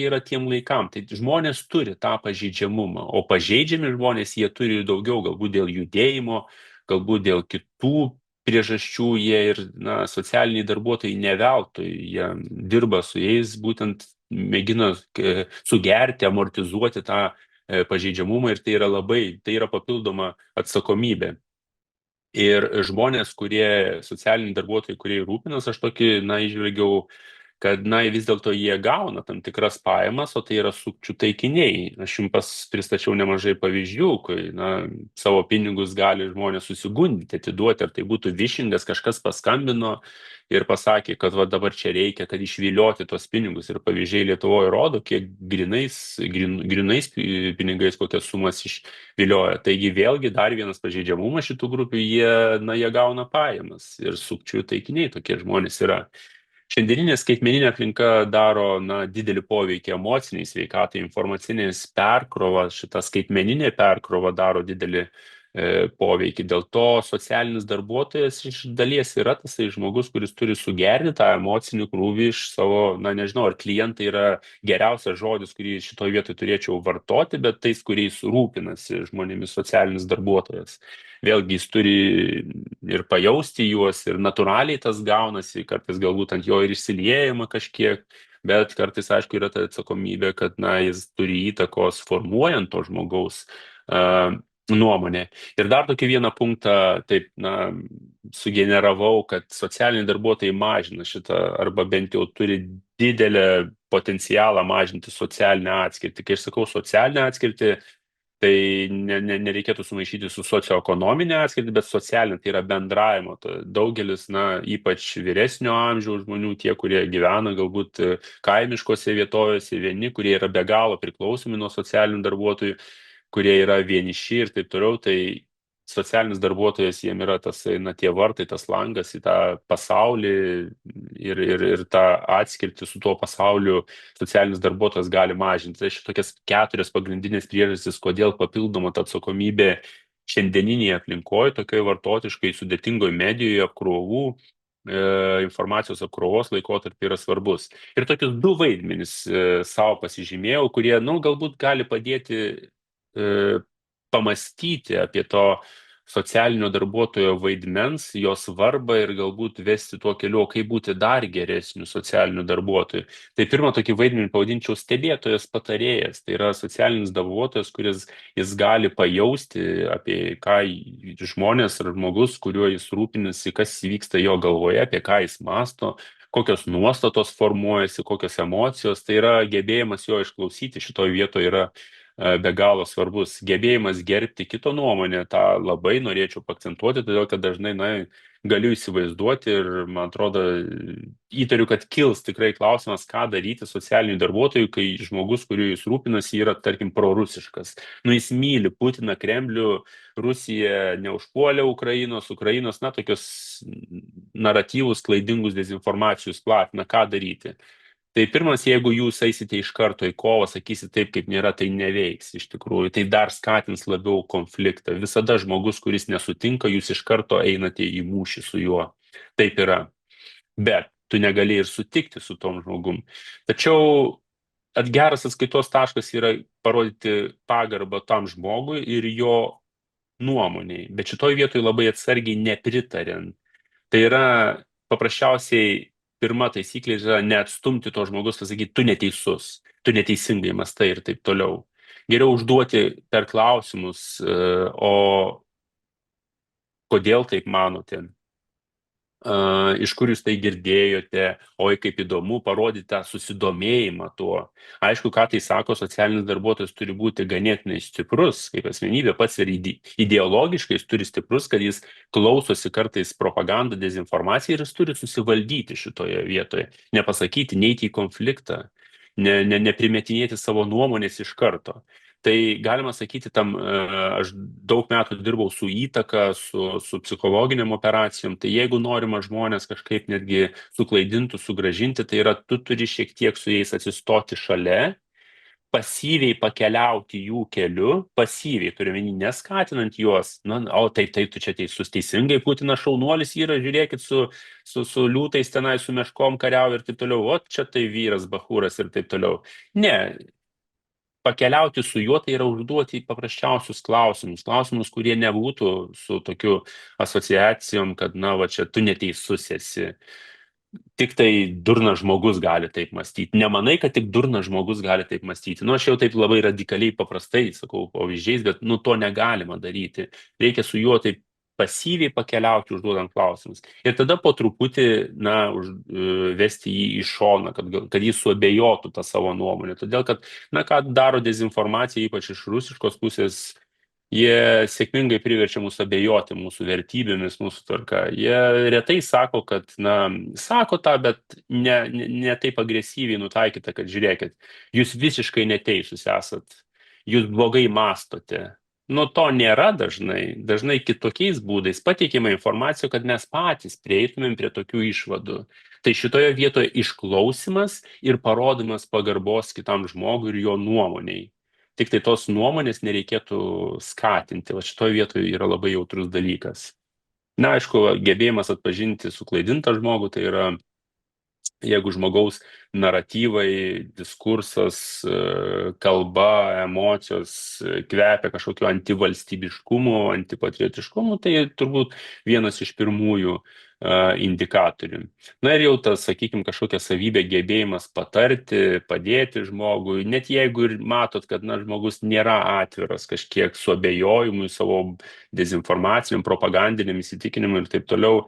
yra tiem laikam. Tai žmonės turi tą pažeidžiamumą, o pažeidžiami žmonės jie turi daugiau, galbūt dėl judėjimo, galbūt dėl kitų priežasčių, jie ir socialiniai darbuotojai ne veltui, jie dirba su jais, būtent mėgina sugerti, amortizuoti tą pažeidžiamumą ir tai yra papildoma atsakomybė. Ir žmonės, socialiniai darbuotojai, kurie rūpinas, aš tokį, įžvelgiau, kad, vis dėlto jie gauna tam tikras pajamas, o tai yra sukčių taikiniai. Aš jums pristačiau nemažai pavyzdžių, kai, savo pinigus gali žmonės susigundyti, atiduoti, ar tai būtų višingas, kažkas paskambino ir pasakė, kad dabar čia reikia, kad išvilioti tos pinigus. Ir pavyzdžiai Lietuvoje rodo, kiek grinais pinigais kokias sumas išvilioja. Taigi vėlgi dar vienas pažeidžiamumas šitų grupių, jie gauna pajamas ir sukčių taikiniai tokie žmonės yra. Šiandieninė skaitmeninė aplinka daro didelį poveikį emociniai sveikatai, informacinės perkrova, šita skaitmeninė perkrova daro didelį poveikį. Dėl to socialinis darbuotojas iš dalies yra tas žmogus, kuris turi sugerti tą emocinį krūvį iš savo, nežinau, ar klientai yra geriausias žodis, kurį šitoje vietoje turėčiau vartoti, bet tais, kuriais rūpinasi žmonėmis socialinis darbuotojas. Vėlgi jis turi ir pajausti juos, ir natūraliai tas gaunasi, kartais galbūt ant jo ir išsiliejama kažkiek, bet kartais, aišku, yra ta atsakomybė, kad jis turi įtakos formuojant to žmogaus nuomonę. Ir dar tokį vieną punktą taip, sugeneravau, kad socialiniai darbuotojai mažina šitą, arba bent jau turi didelę potencialą mažinti socialinę atskirtį. Kai aš sakau socialinę atskirtį, tai nereikėtų sumaišyti su socioekonominė atskirtį, bet socialinė, tai yra bendravimo. Daugelis, ypač vyresnio amžiaus žmonių, tie, kurie gyvena galbūt kaimiškose vietovėse, vieni, kurie yra be galo priklausomi nuo socialinių darbuotojų, kurie yra vieniši ir taip toliau, tai socialinis darbuotojas jiem yra tas, tie vartai, tas langas į tą pasaulį ir tą atskirtį su tuo pasauliu socialinis darbuotojas gali mažinti. Tai šitokias 4 pagrindinės priežastys, kodėl papildoma ta atsakomybė šiandieninėje aplinkoje, tokioje vartotiškai sudėtingoje medijoje apkrovų, informacijos apkrovos laikotarpį yra svarbus. Ir tokius 2 vaidmenis savo pasižymėjau, kurie, galbūt gali padėti pamastyti apie to socialinio darbuotojo vaidmens, jo svarbą ir galbūt vesti tuo keliu, kaip būti dar geresniu socialiniu darbuotoju. Tai pirmą tokį vaidmenį pavadinčiau stebėtojas patarėjas. Tai yra socialinis darbuotojas, kuris jis gali pajausti apie ką žmonės ar žmogus, kuriuo jis rūpinasi, kas vyksta jo galvoje, apie ką jis mąsto, kokios nuostatos formuojasi, kokios emocijos. Tai yra gebėjimas jo išklausyti. Šitoje vietoje yra be galo svarbus. Gebėjimas gerbti kito nuomonę, tą labai norėčiau akcentuoti, todėl kad dažnai, galiu įsivaizduoti ir, man atrodo, įtariu, kad kils tikrai klausimas, ką daryti socialinių darbuotojų, kai žmogus, kuriuo jis rūpinasi, yra, tarkim, prorusiškas. Jis myli Putiną, Kremlių, Rusija neužpuolė Ukrainos, tokius naratyvus, klaidingus dezinformacijus platina, ką daryti. Tai pirmas, jeigu jūs eisite iš karto į kovą, sakysit taip, kaip nėra, tai neveiks iš tikrųjų. Tai dar skatins labiau konfliktą. Visada žmogus, kuris nesutinka, jūs iš karto einate į mūšį su juo. Taip yra. Bet tu negali ir sutikti su tom žmogum. Tačiau geras atskaitos taškas yra parodyti pagarbą tam žmogui ir jo nuomoniai. Bet šitoj vietoj labai atsargiai nepritariant. Tai yra paprasčiausiai pirma taisyklė yra neatstumti to žmogus, pasakyti, tu neteisus, tu neteisingai mąstai ir taip toliau. Geriau užduoti per klausimus, o kodėl taip manote, iš kur jūs tai girdėjote, oi kaip įdomu, parodyti tą susidomėjimą tuo. Aišku, ką tai sako, socialinis darbuotojas turi būti ganėtinai stiprus, kaip asmenybė, pats ir ideologiškai jis turi stiprus, kad jis klausosi kartais propagandą, dezinformaciją ir jis turi susivaldyti šitoje vietoje, nepasakyti, neiti į konfliktą, neprimetinėti savo nuomonės iš karto. Tai galima sakyti, aš daug metų dirbau su įtaka, su psichologiniam operacijom, tai jeigu norima žmonės kažkaip netgi suklaidintų, sugrąžinti, tai yra, tu turi šiek tiek su jais atsistoti šalia, pasyviai pakeliauti jų keliu, pasyviai, turiuomenį, neskatinant juos, tai tu čia teisus, teisingai, Putinas šaunuolis yra, žiūrėkit, su liūtais tenai, su meškom kariauja ir taip toliau, čia tai vyras, bachūras ir taip toliau. Ne, pakeliauti su juo, tai yra užduoti paprasčiausius klausimus, kurie nebūtų su tokiu asociacijom, kad, čia tu neteisus esi. Tik tai durnas žmogus gali taip mąstyti. Nemanai, kad tik durnas žmogus gali taip mąstyti. Aš jau taip labai radikaliai paprastai sakau pavyzdžiais, bet to negalima daryti. Reikia su juo taip pasyviai pakeliauti, užduodant klausimus. Ir tada po truputį, vesti jį į šoną, kad jis suabejotų tą savo nuomonę. Todėl, kad, ką daro dezinformacija, ypač iš rusiškos pusės, jie sėkmingai priverčia mus abejoti mūsų vertybėmis, mūsų tvarka. Jie retai sako, kad, sako tą, bet ne taip agresyviai nutaikyta, kad žiūrėkit, jūs visiškai neteisūs esat, jūs blogai mąstote. To nėra dažnai kitokiais būdais pateikiama informacija, kad mes patys prieitumėm prie tokių išvadų. Tai šitoje vietoje išklausimas ir parodymas pagarbos kitam žmogui ir jo nuomoniai. Tik tai tos nuomonės nereikėtų skatinti. Šitoje vietoje yra labai jautrus dalykas. Aišku, gebėjimas atpažinti suklaidintą žmogų, tai yra, jeigu žmogaus naratyvai, diskursas, kalba, emocijos kvepia kažkokiu antivalstybiškumu, antipatriotiškumu, tai turbūt vienas iš pirmųjų indikatorių. Ir jau tas, sakykime, kažkokia savybė, gebėjimas patarti, padėti žmogui, net jeigu ir matot, kad žmogus nėra atviras kažkiek suabejojimui savo dezinformaciniam, propagandiniam įsitikinimu ir taip toliau,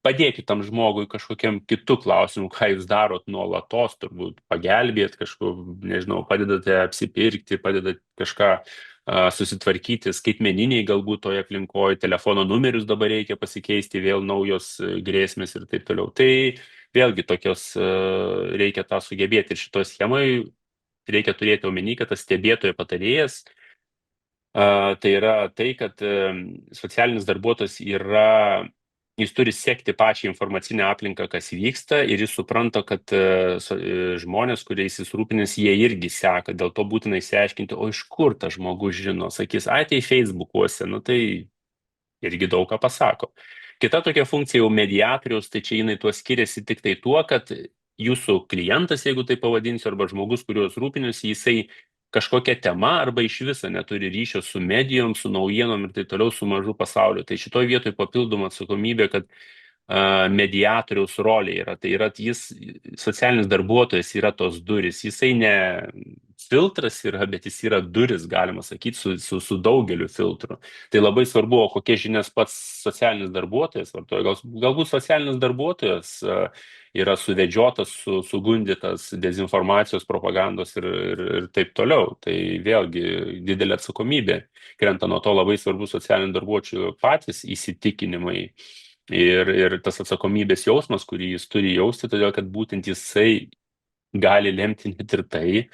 padėkit tam žmogui kažkokiam kitų klausimų, ką jūs darot nuolatos, turbūt pagelbėt kažko, nežinau, padedate apsipirkti, padedate kažką susitvarkyti skaitmeniniai galbūt toje aplinkoje, telefono numerius dabar reikia pasikeisti, vėl naujos grėsmės ir taip toliau. Tai vėlgi tokios reikia tą sugebėti ir šitoje schemoje reikia turėti omeny, kad tas stebėtojo patarėjas, tai yra tai, kad socialinis darbuotojas jis turi sekti pačią informacinę aplinką, kas vyksta, ir jis supranta, kad žmonės, kuriais jis rūpinasi, jie irgi seka. Dėl to būtina išsiaiškinti, o iš kur tas žmogus žino. Sakys, tai Facebookuose, tai irgi daug ką pasako. Kita tokia funkcija jau mediatoriaus, tai čia jinai tuo skiriasi tik tai tuo, kad jūsų klientas, jeigu tai pavadinsiu, arba žmogus, kuriuos rūpinasi, jisai kažkokia tema arba iš viso neturi ryšio su medijom, su naujienom ir taip toliau, su mažu pasauliu. Tai šitoje vietoje papildoma atsakomybė, kad mediatoriaus rolė yra. Tai yra, jis, socialinis darbuotojas, yra tos durys. Jisai ne filtras yra, bet jis yra duris, galima sakyti, su daugeliu filtrų. Tai labai svarbu, kokie žinias pats socialinis darbuotojas vartoja. Galbūt socialinis darbuotojas yra suvedžiotas, sugundytas dezinformacijos, propagandos ir taip toliau. Tai vėlgi didelė atsakomybė. Krenta nuo to labai svarbu socialinių darbuotojų patys įsitikinimai ir tas atsakomybės jausmas, kurį jis turi jausti, todėl kad būtent jisai gali lemti net ir tai,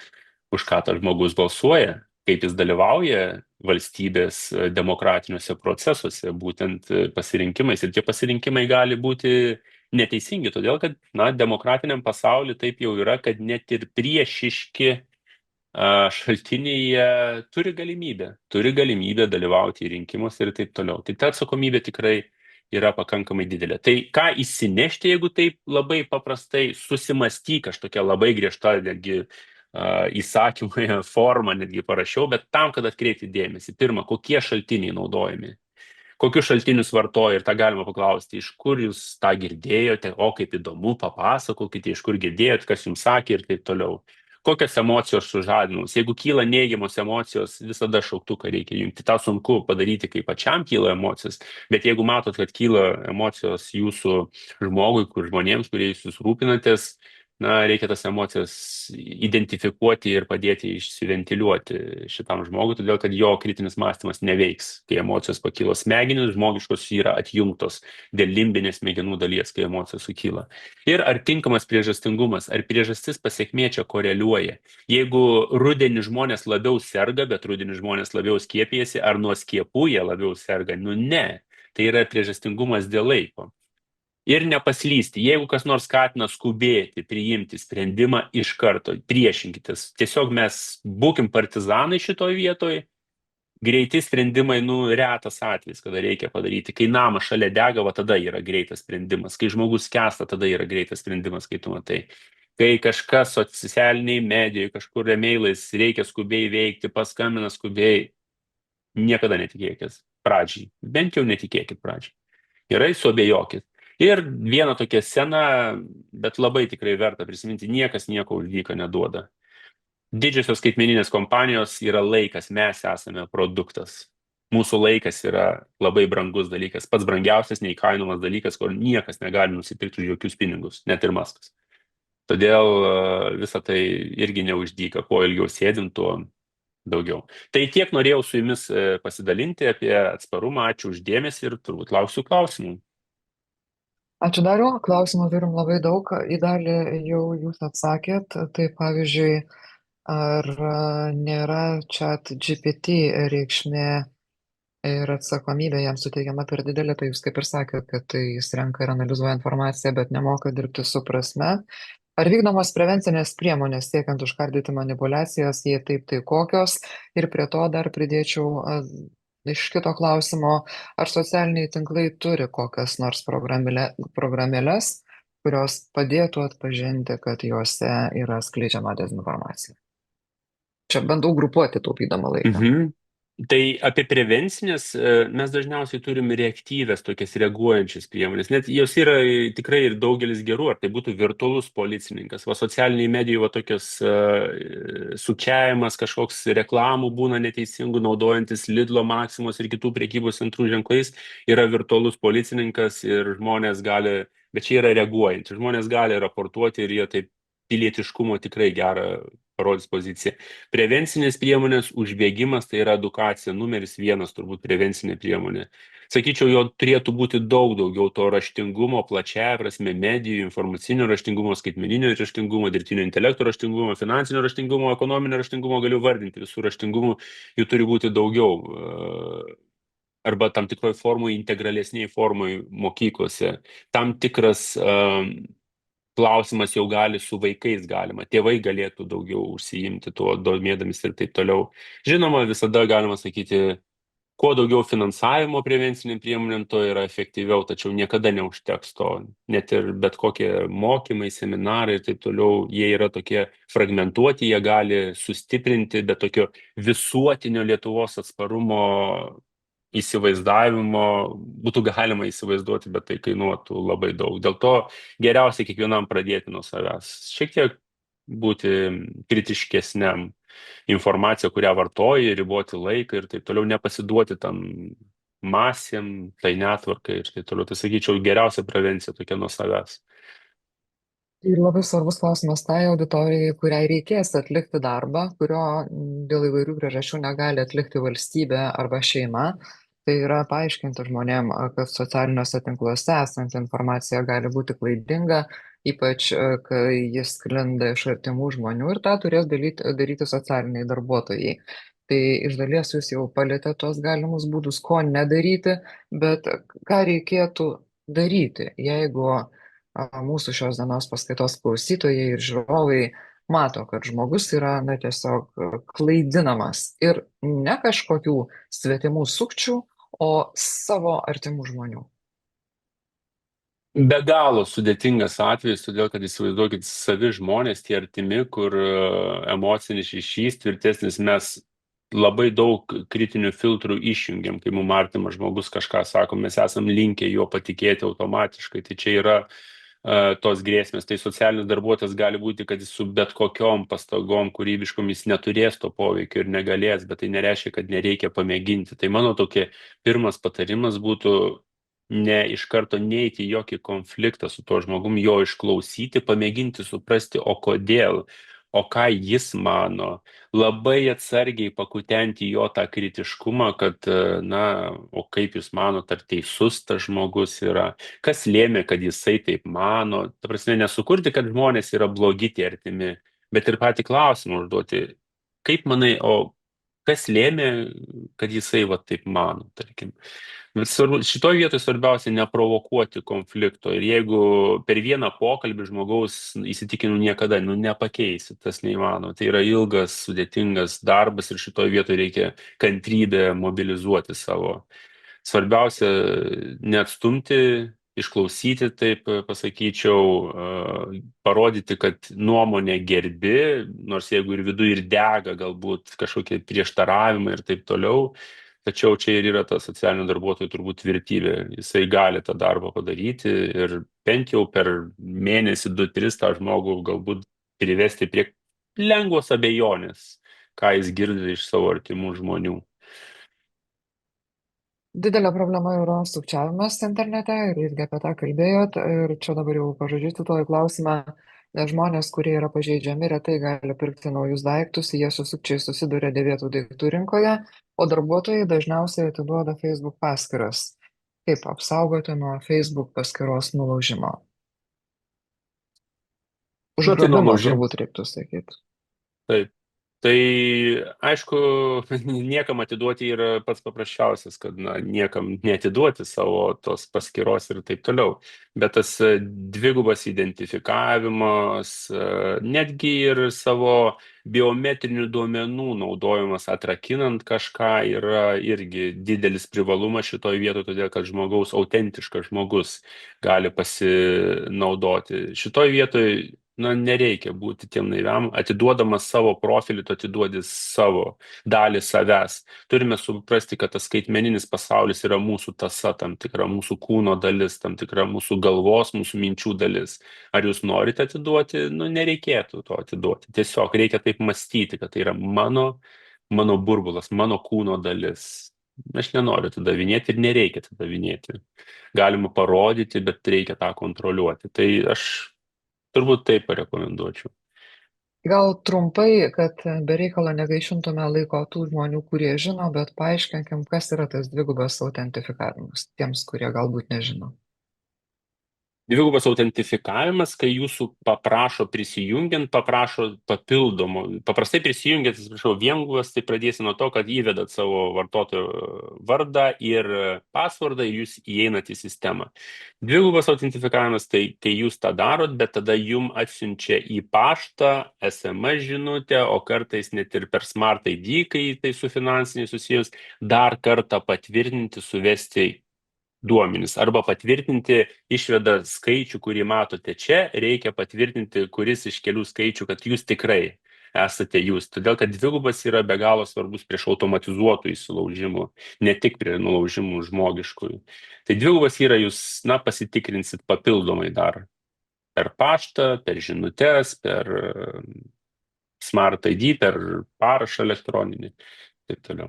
už ką tas žmogus balsuoja, kaip jis dalyvauja valstybės demokratiniuose procesuose, būtent pasirinkimais. Ir tie pasirinkimai gali būti neteisingi, todėl kad, demokratiniam pasauliu taip jau yra, kad net ir priešiški šaltiniai turi galimybę dalyvauti rinkimuose ir taip toliau. Tai ta atsakomybė tikrai yra pakankamai didelė. Tai ką įsinešti, jeigu taip labai paprastai susimastyk, aš tokia labai griežta, netgi įsakymai formą netgi parašiau, bet tam, kad atkreipti dėmesį. Pirma, kokie šaltiniai naudojami, kokius šaltinius vartoja ir tą galima paklausti, iš kur jūs tą girdėjote, o kaip įdomu, papasakokite, iš kur girdėjote, kas jums sakė ir taip toliau. Kokios emocijos sužadinus. Jeigu kyla neigiamos emocijos, visada šauktuką reikia jungti. Ta sunku padaryti, kai pačiam kyla emocijos, bet jeigu matot, kad kyla emocijos jūsų žmonėms, kuriais jūs rūpinatės, reikia tas emocijas identifikuoti ir padėti išsiventiliuoti šitam žmogui, todėl kad jo kritinis mąstymas neveiks, kai emocijos pakilo. Smegenys žmogiškos yra atjungtos dėl limbinės smegenų dalies, kai emocijos sukyla. Ir ar tinkamas priežastingumas, ar priežastis pasekmė čia koreliuoja. Jeigu rudenį žmonės labiau serga, bet rudenį žmonės labiau skiepijasi, ar nuo skiepų jie labiau serga? Ne. Tai yra priežastingumas dėl laiko. Ir nepaslysti. Jeigu kas nors skatina skubėti, priimti sprendimą iš karto, priešinkitės. Tiesiog mes būkim partizanai šitoj vietoj. Greiti sprendimai, retas atvejis, kada reikia padaryti. Kai namas šalia dega, tada yra greitas sprendimas. Kai žmogus skęsta, tada yra greitas sprendimas, kai tu matai. Kai kažkas socialiniai medijai, kažkur emailais reikia skubiai veikti, paskambina skubiai, niekada netikėkit pradžiai. Bent jau netikėkit pradžiai. Gerai, suabejokit. Ir viena tokia scena, bet labai tikrai verta prisiminti, niekas nieko už dyką neduoda. Didžiosios skaitmeninės kompanijos yra laikas, mes esame produktas. Mūsų laikas yra labai brangus dalykas, pats brangiausias, neįkainomas dalykas, kur niekas negali nusipirkti už jokius pinigus, net ir Maskas. Todėl visą tai irgi neuždyka, kuo ilgiau sėdim, tuo daugiau. Tai tiek norėjau su jumis pasidalinti apie atsparumą, ačiū už dėmesį ir turbūt lauksiu klausimų. Ačiū Dariau, klausimų turim labai daug, į dalį jau jūs atsakėt, tai pavyzdžiui, ar nėra ChatGPT reikšmė ir atsakomybė jam suteikiama per didelė, tai jūs kaip ir sakėt, kad jis renka ir analizuoja informaciją, bet nemoka dirbti su prasme. Ar vykdomos prevencinės priemonės siekiant užkardyti manipulacijas, jei taip, tai kokios? Ir prie to dar pridėčiau iš kito klausimo, ar socialiniai tinklai turi kokias nors programėles, kurios padėtų atpažinti, kad juose yra skleidžiama dezinformacija. Čia bandau grupuoti taupydama laiką. Tai apie prevencinės mes dažniausiai turim reaktyvės, tokias reaguojančias priemonės. Net jos yra tikrai ir daugelis gerų, ar tai būtų virtualus policininkas. Socialiniai medijų tokios sukčiavimas, kažkoks reklamų būna neteisingų, naudojantis Lidlo, Maksimos ir kitų prekybos centrų ženklais, yra virtualus policininkas ir žmonės gali, bet čia yra reaguojantys, žmonės gali raportuoti ir jie taip pilietiškumo tikrai gerą parodys poziciją. Prevencinės priemonės, užbėgimas, tai yra edukacija numeris 1, turbūt prevencinė priemonė. Sakyčiau, jo turėtų būti daug daugiau to raštingumo, plačiaja prasme, medijų, informacinio raštingumo, skaitmeninio raštingumo, dirbtinio intelekto raštingumo, finansinio raštingumo, ekonominio raštingumo, galiu vardinti visų raštingumų, jų turi būti daugiau. Arba tam tikroj formui, integralesniai formui mokyklose. Tam tikras klausimas jau gali su vaikais galima. Tėvai galėtų daugiau užsiimti tuo, domėdamis ir taip toliau. Žinoma, visada galima sakyti, kuo daugiau finansavimo prevenciniam priemonėm, to yra efektyviau, tačiau niekada neužteks to. Net ir bet kokie mokymai, seminarai ir taip toliau, jie yra tokie fragmentuoti, jie gali sustiprinti, bet tokio visuotinio Lietuvos atsparumo įsivaizdavimo būtų galima įsivaizduoti, bet tai kainuotų labai daug. Dėl to geriausia kiekvienam pradėti nuo savęs. Šiek tiek būti kritiškesniam informaciją, kurią vartoji, riboti laiką ir taip toliau, nepasiduoti tam masėm, tai netvarkai ir taip toliau. Tai sakyčiau, geriausia prevencija tokia nuo savęs. Ir labai svarbus klausimas tai auditorijai, kuriai reikės atlikti darbą, kurio dėl įvairių priežasčių negali atlikti valstybė arba šeima. Tai yra paaiškinti žmonėm, kad socialiniuose tinkluose esanti informacija gali būti klaidinga, ypač kai jis sklinda iš artimų žmonių ir tą turės daryti socialiniai darbuotojai. Tai iš dalies jūs jau palėtėte tuos galimus būdus, ko nedaryti, bet ką reikėtų daryti, jeigu mūsų šios dienos paskaitos klausytojai ir žiūrovai mato, kad žmogus yra tiesiog klaidinamas ir ne kažkokių svetimų sukčių, o savo artimų žmonių. Be galo sudėtingas atvejis, todėl kad įsivaizduokit savi žmonės, tie artimi, kur emocinis ryšys tvirtesnis, mes labai daug kritinių filtrų išjungiam, kai mums artimas žmogus kažką sako, mes esam linkę juo patikėti automatiškai. Tai čia yra tos grėsmės. Tai socialinis darbuotojas gali būti, kad jis su bet kokiom pastangom kūrybiškom jis neturės to poveikio ir negalės, bet tai nereiškia, kad nereikia pamėginti. Tai mano tokia pirmas patarimas būtų ne iš karto neiti į jokį konfliktą su tuo žmogum, jo išklausyti, pamėginti suprasti, o kodėl, o ką jis mano, labai atsargiai pakutenti jo tą kritiškumą, kad, na, o kaip jūs manot, ar teisus tas žmogus yra, kas lėmė, kad jisai taip mano, ta prasme, nesukurti, kad žmonės yra blogi tie artimi, bet ir patį klausimą užduoti, kaip manai, o kas lėmė, kad jisai va taip mano, tarkim. Šitoj vietoj svarbiausia neprovokuoti konflikto ir jeigu per vieną pokalbį žmogaus įsitikinu niekada nepakeisi, tas neįmanoma. Tai yra ilgas, sudėtingas darbas ir šitoj vietoj reikia kantrybę mobilizuoti savo. Svarbiausia neatstumti, išklausyti, taip pasakyčiau, parodyti, kad nuomonę gerbi, nors jeigu ir viduje ir dega galbūt kažkokie prieštaravimai ir taip toliau. Tačiau čia ir yra ta socialinio darbuotojo turbūt tvirtybė. Jisai gali tą darbą padaryti ir bent jau per mėnesį, 2-3 tą žmogų galbūt privesti prie lengvos abejonės, ką jis girdi iš savo artimų žmonių. Didelė problema yra sukčiavimas internete ir irgi apie tą kalbėjot. Ir čia dabar jau pažodžiu toj klausimą, nes žmonės, kurie yra pažeidžiami, retai gali pirkti naujus daiktus, jie su sukčiai susiduria dėvėtų daiktų rinkoje, o darbuotojai dažniausiai atiduoda Facebook paskyras. Kaip apsaugoti nuo Facebook paskyros nulaužimo? Tai Užgrobimo nulaužimo. turbūt reiktų sakyti. Taip. Tai aišku, niekam atiduoti yra pats paprasčiausias, kad niekam neatiduoti savo tos paskyros ir taip toliau. Bet tas dvigubas identifikavimas, netgi ir savo biometrinių duomenų naudojimas atrakinant kažką yra irgi didelis privalumas šitoj vietoje, todėl kad žmogaus, autentiškas žmogus gali pasinaudoti. Šitoj vietoj nereikia būti tiem naiviam, atiduodamas savo profilį, tu atiduodi savo dalį savęs. Turime suprasti, kad tas skaitmeninis pasaulis yra mūsų tąsa, tam tikra mūsų kūno dalis, tam tikra mūsų galvos, mūsų minčių dalis. Ar jūs norite atiduoti? Nereikėtų to atiduoti. Tiesiog reikia taip mąstyti, kad tai yra mano burbulas, mano kūno dalis. Aš nenoriu atidavinėti ir nereikia atidavinėti. Galima parodyti, bet reikia tą kontroliuoti. Tai aš turbūt taip parekomenduočiau. Gal trumpai, kad be reikalo negaišintume laiko tų žmonių, kurie žino, bet paaiškinkim, kas yra tas dvigubas autentifikavimas tiems, kurie galbūt nežino. Dvigubas autentifikavimas, kai jūsų paprašo prisijungiant, paprašo papildomo. Paprastai prisijungiant, atsiprašau, viengubas, tai pradėsi nuo to, kad įvedat savo vartotojo vardą ir pasvordą ir jūs įeinat į sistemą. Dvigubas autentifikavimas, tai kai jūs tą darot, bet tada jum atsiunčia į paštą, SMS žinutę, o kartais net ir per Smart ID, kai tai su finansiniai susijus, dar kartą patvirtinti, suvesti duomenis arba patvirtinti išveda skaičių, kurį matote čia, reikia patvirtinti, kuris iš kelių skaičių, kad jūs tikrai esate jūs. Todėl, kad dvigubas yra be galo svarbus prieš automatizuotų įsilaužimų, ne tik prie nulaužimų žmogiškųjų. Tai dvigubas yra jūs, pasitikrinsit papildomai dar per paštą, per žinutes, per Smart ID, per parašą elektroninį, taip toliau.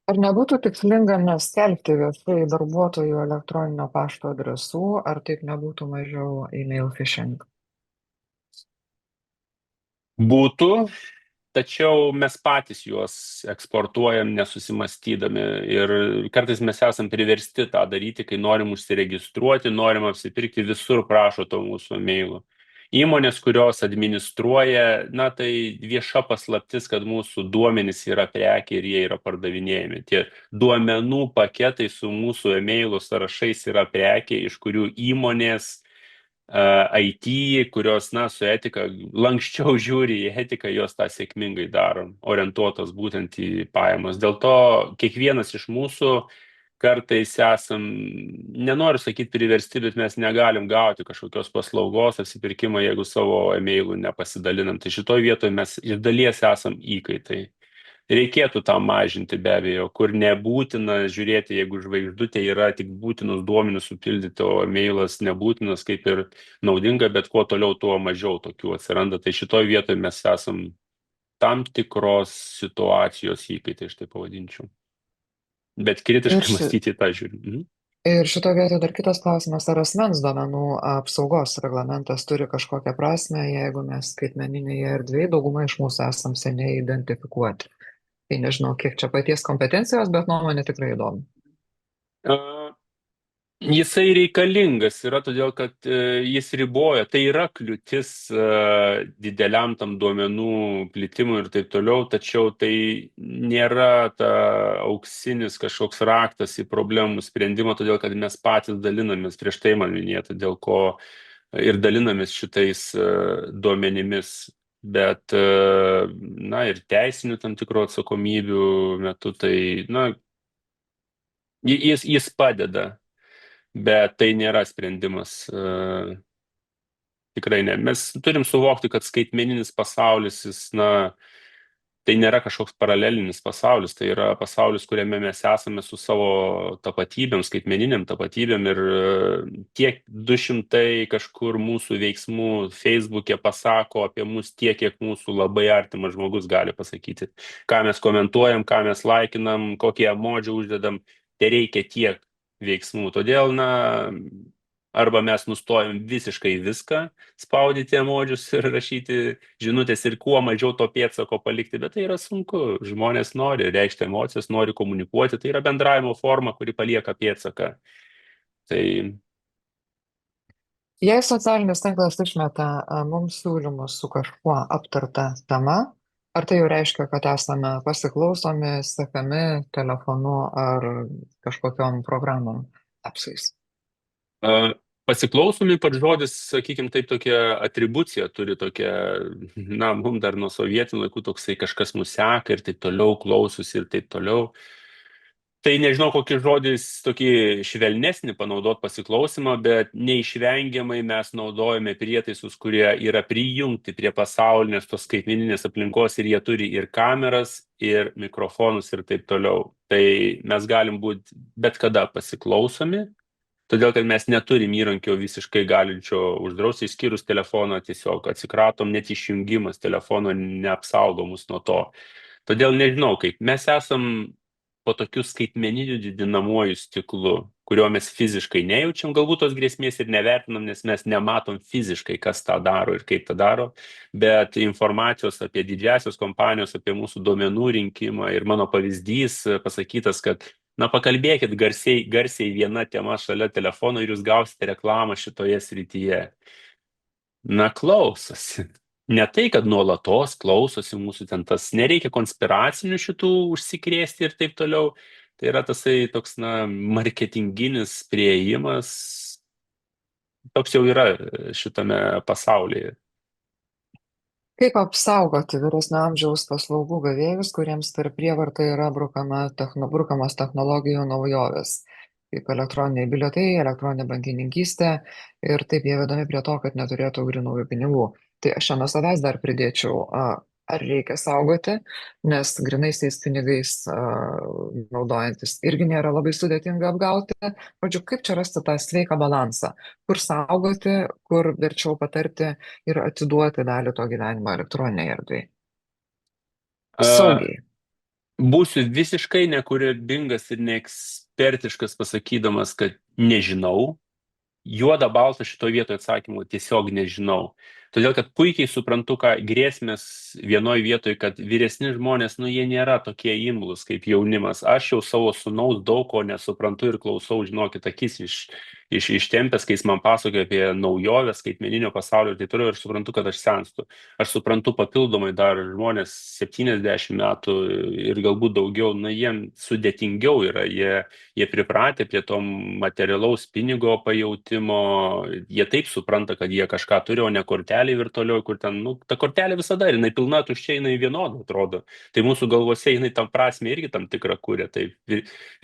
Ar nebūtų tikslinga neskelbti viešai darbuotojų elektroninio pašto adresų, ar taip nebūtų mažiau email phishing? Būtų, tačiau mes patys juos eksportuojam nesusimastydami ir kartais mes esam priversti tą daryti, kai norim užsiregistruoti, norim apsipirkti, visur prašo to mūsų mailų. Įmonės, kurios administruoja, na tai vieša paslaptis, kad mūsų duomenys yra prekė ir jie yra pardavinėjami. Tie duomenų paketai su mūsų e-mailų sąrašais yra prekė, iš kurių įmonės IT, kurios, na, su etika lankščiau žiūri į etiką, jos tą sėkmingai daro, orientuotos būtent į pajamas. Dėl to kiekvienas iš mūsų kartais esam, nenoriu sakyti priversti, bet mes negalim gauti kažkokios paslaugos, apsipirkimo, jeigu savo e-mailų nepasidalinam. Tai šitoj vietoje mes iš dalies esam įkaitai. Reikėtų tą mažinti be abejo, kur nebūtina žiūrėti, jeigu žvaigždutė yra tik būtinus duomenis supildyti, o mailas nebūtinas, kaip ir naudinga, bet kuo toliau, tuo mažiau tokių atsiranda. Tai šitoj vietoje mes esam tam tikros situacijos įkaitai, aš tai pavadinčiau. Bet kritiškai mąstyti tą žiūrį. Ir šito vietoje dar kitas klausimas, ar asmens duomenų apsaugos reglamentas turi kažkokią prasme, jeigu mes skaitmeninėje erdvėje dauguma iš mūsų esam seniai identifikuoti. Tai nežinau, kiek čia paties kompetencijos, bet nuomonė tikrai įdomi. Jisai reikalingas yra todėl, kad jis riboja, tai yra kliūtis dideliam tam duomenų plitimui ir taip toliau, tačiau tai nėra ta auksinis kažkoks raktas į problemų sprendimą, todėl kad mes patys dalinamės, prieš tai man minėta, dėl ko ir dalinamės šitais duomenimis. Bet, na, ir teisinių tam tikrų atsakomybių metu, tai, na, jis padeda, bet tai nėra sprendimas. Tikrai ne. Mes turim suvokti, kad skaitmeninis pasaulis, jis, na, tai nėra kažkoks paralelinis pasaulis, tai yra pasaulis, kuriame mes esame su savo tapatybėm, skaitmeniniam tapatybėm ir tiek 200 kažkur mūsų veiksmų Facebook'e pasako apie mus tiek, kiek mūsų labai artimas žmogus gali pasakyti. Ką mes komentuojam, ką mes laikinam, kokie emodžiai uždedam, tai reikia tiek veiksmų. Todėl, na, arba mes nustojam visiškai viską spaudyti emodžius ir rašyti žinutės ir kuo mažiau to pėdsako palikti, bet tai yra sunku. Žmonės nori reikšti emocijas, nori komunikuoti, tai yra bendravimo forma, kuri palieka pėdsaką. Tai... Jei socialinis tinklas išmeta mums siūlymus su kažkuo aptarta tema, ar tai jau reiškia, kad esame pasiklausomi, sekami telefonu ar kažkokiom programom, apsais? Pasiklausomi pats žodis, sakykime, taip tokia atribucija turi tokia, na, mums dar nuo sovietinių laikų toksai kažkas mus seka ir taip toliau, klausosi ir taip toliau. Tai nežinau, kokį žodis tokį švelnesnį panaudot pasiklausimą, bet neišvengiamai mes naudojame prietaisus, kurie yra prijungti prie pasaulinės tos skaitmeninės aplinkos ir jie turi ir kameras, ir mikrofonus ir taip toliau. Tai mes galim būti bet kada pasiklausomi, todėl kad mes neturim įrankio visiškai galinčio uždrausti, išskyrus telefoną, tiesiog atsikratom, net išjungimas telefono neapsaugo mus nuo to. Todėl nežinau, kaip mes esam po tokiu skaitmeniniu didinamuoju stiklu, kurio mes fiziškai nejaučiam, galbūt tos grėsmės ir nevertinam, nes mes nematom fiziškai, kas tą daro ir kaip tą daro, bet informacijos apie didžiasios kompanijos, apie mūsų duomenų rinkimą ir mano pavyzdys pasakytas, kad na, pakalbėkit garsiai viena tema šalia telefono ir jūs gausite reklamą šitoje srityje. Na, klausosi. Ne tai, kad nuolatos klausosi mūsų ten tas, nereikia konspiracinių šitų užsikrėsti ir taip toliau. Tai yra tasai toks, na, marketinginis priėjimas. Toks jau yra šitame pasaulyje. Kaip apsaugoti vyresnio amžiaus paslaugų gavėjus, kuriems per prievartą yra brukamos technologijų naujovės, kaip elektroniniai bilietai, elektroninė bankininkystė ir taip jie vedami prie to, kad neturėtų grynųjų pinigų. Tai aš čia nuo savęs dar pridėčiau, ar reikia saugoti, nes grynaisiais pinigais naudojantis irgi nėra labai sudėtinga apgauti. Žodžiu, kaip čia rasti tą sveiką balansą, kur saugoti, kur verčiau patarti ir atiduoti dalį to gyvenimo elektroniniai erdvei. Saugiai. Būsiu visiškai nekūrybingas ir neekspertiškas pasakydamas, kad nežinau. Juoda balta šitoje vietoje atsakymų tiesiog nežinau. Todėl, kad puikiai suprantu, ką grėsmės vienoje vietoje, kad vyresni žmonės, jie nėra tokie imlus kaip jaunimas. Aš jau savo sūnaus daug ko nesuprantu ir klausau, žinokit, akis ištempęs, kai jis man pasakoja apie naujoves, skaitmeninio pasaulio ir taip toliau, ir suprantu, kad aš senstu. Aš suprantu papildomai dar žmonės 70 metų ir galbūt daugiau, jiems sudėtingiau yra, jie pripratę prie to materialaus pinigo pajautimo, jie taip supranta, kad jie kažką turi, o ne kortelį virtualioj, kur ten, ta kortelė visada, jinai pilna, tuščia, jinai vienoda atrodo. Tai mūsų galvose jinai tam prasme irgi tam tikrą kuria, tai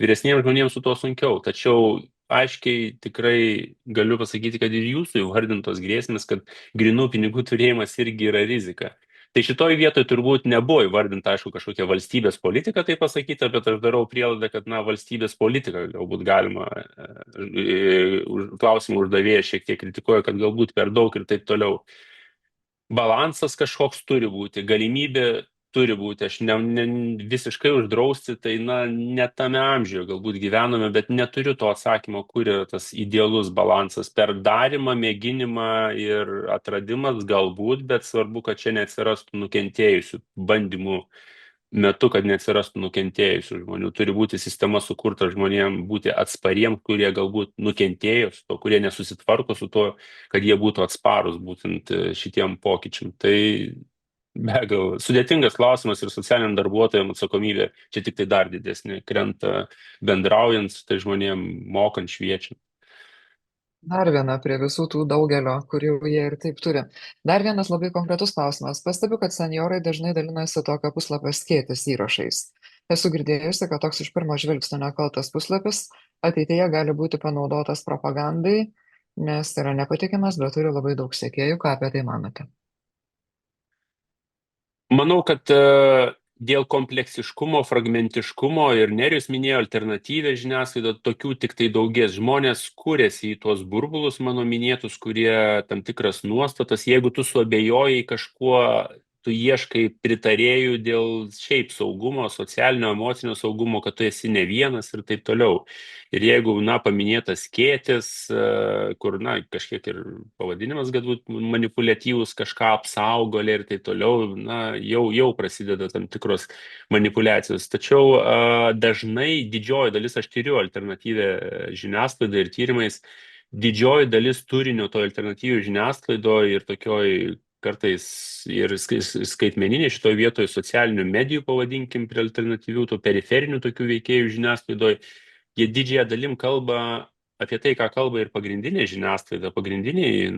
vyresniems žmonėms su tuo sunkiau. Tačiau aiškiai tikrai galiu pasakyti, kad ir jūsų įvardintos grėsmės, kad grinų pinigų turėjimas irgi yra rizika. Tai šitoj vietoj turbūt nebuvo įvardinta, aišku, kažkokia valstybės politika, tai pasakyta, bet aš darau prielaidą, kad valstybės politika galbūt galima, klausimų uždavėjas šiek tiek kritikuoja, kad galbūt per daug ir taip toliau. Balansas kažkoks turi būti, galimybė turi būti, aš visiškai uždrausti, tai ne tame amžiuje galbūt gyvename, bet neturiu to atsakymo, kur yra tas idealus balansas. Per darymą, mėginimą ir atradimas galbūt, bet svarbu, kad čia neatsirastų nukentėjusių bandymų metu, kad neatsirastų nukentėjusių žmonių. Turi būti sistema sukurta žmonėms būti atspariem, kurie galbūt nukentėjo su to, kurie nesusitvarko su to, kad jie būtų atsparus būtent šitiem pokyčiam. Tai sudėtingas klausimas ir socialiniam darbuotojams atsakomybė čia tik tai dar didesnė krenta bendraujant su tai žmonėm, mokant, šviečiant. Dar viena prie visų tų daugelio, kurių jie ir taip turi. Dar vienas labai konkretus klausimas. Pastebiu, kad senjorai dažnai dalinasi tokio puslapio skėtis įrašais. Esu girdėjusi, kad toks iš pirmo žvilgsnio nekaltas puslapis ateityje gali būti panaudotas propagandai, nes yra nepatikimas, bet turi labai daug sekėjų. Ką apie tai manote? Manau, kad dėl kompleksiškumo, fragmentiškumo ir Nerijus minėjo alternatyvę žiniasklaidą, tokių tik tai daugės. Žmonės kūrėsi į tuos burbulus, mano minėtus, kurie tam tikras nuostatas. Jeigu tu suabejojai kažkuo, tu ieškai pritarėjų dėl šiaip saugumo, socialinio, emocinio saugumo, kad tu esi ne vienas ir taip toliau. Ir jeigu, paminėtas skėtis, kur, kažkiek ir pavadinimas galbūt manipuliatyvus, kažką apsaugolė ir taip toliau, jau prasideda tam tikros manipulacijos. Tačiau dažnai didžioji dalis, aš tyriu alternatyvę žiniasklaidą ir tyrimais, didžioji dalis turinio to alternatyvių žiniasklaidoje ir tokioj kartais ir skaitmeninė šitoje vietoje socialinių medijų, pavadinkim, prie alternatyvių, tų periferinių tokių veikėjų žiniasklaidoje, jie didžiąją dalim kalba apie tai, ką kalba ir pagrindinė žiniasklaida, pagrindiniai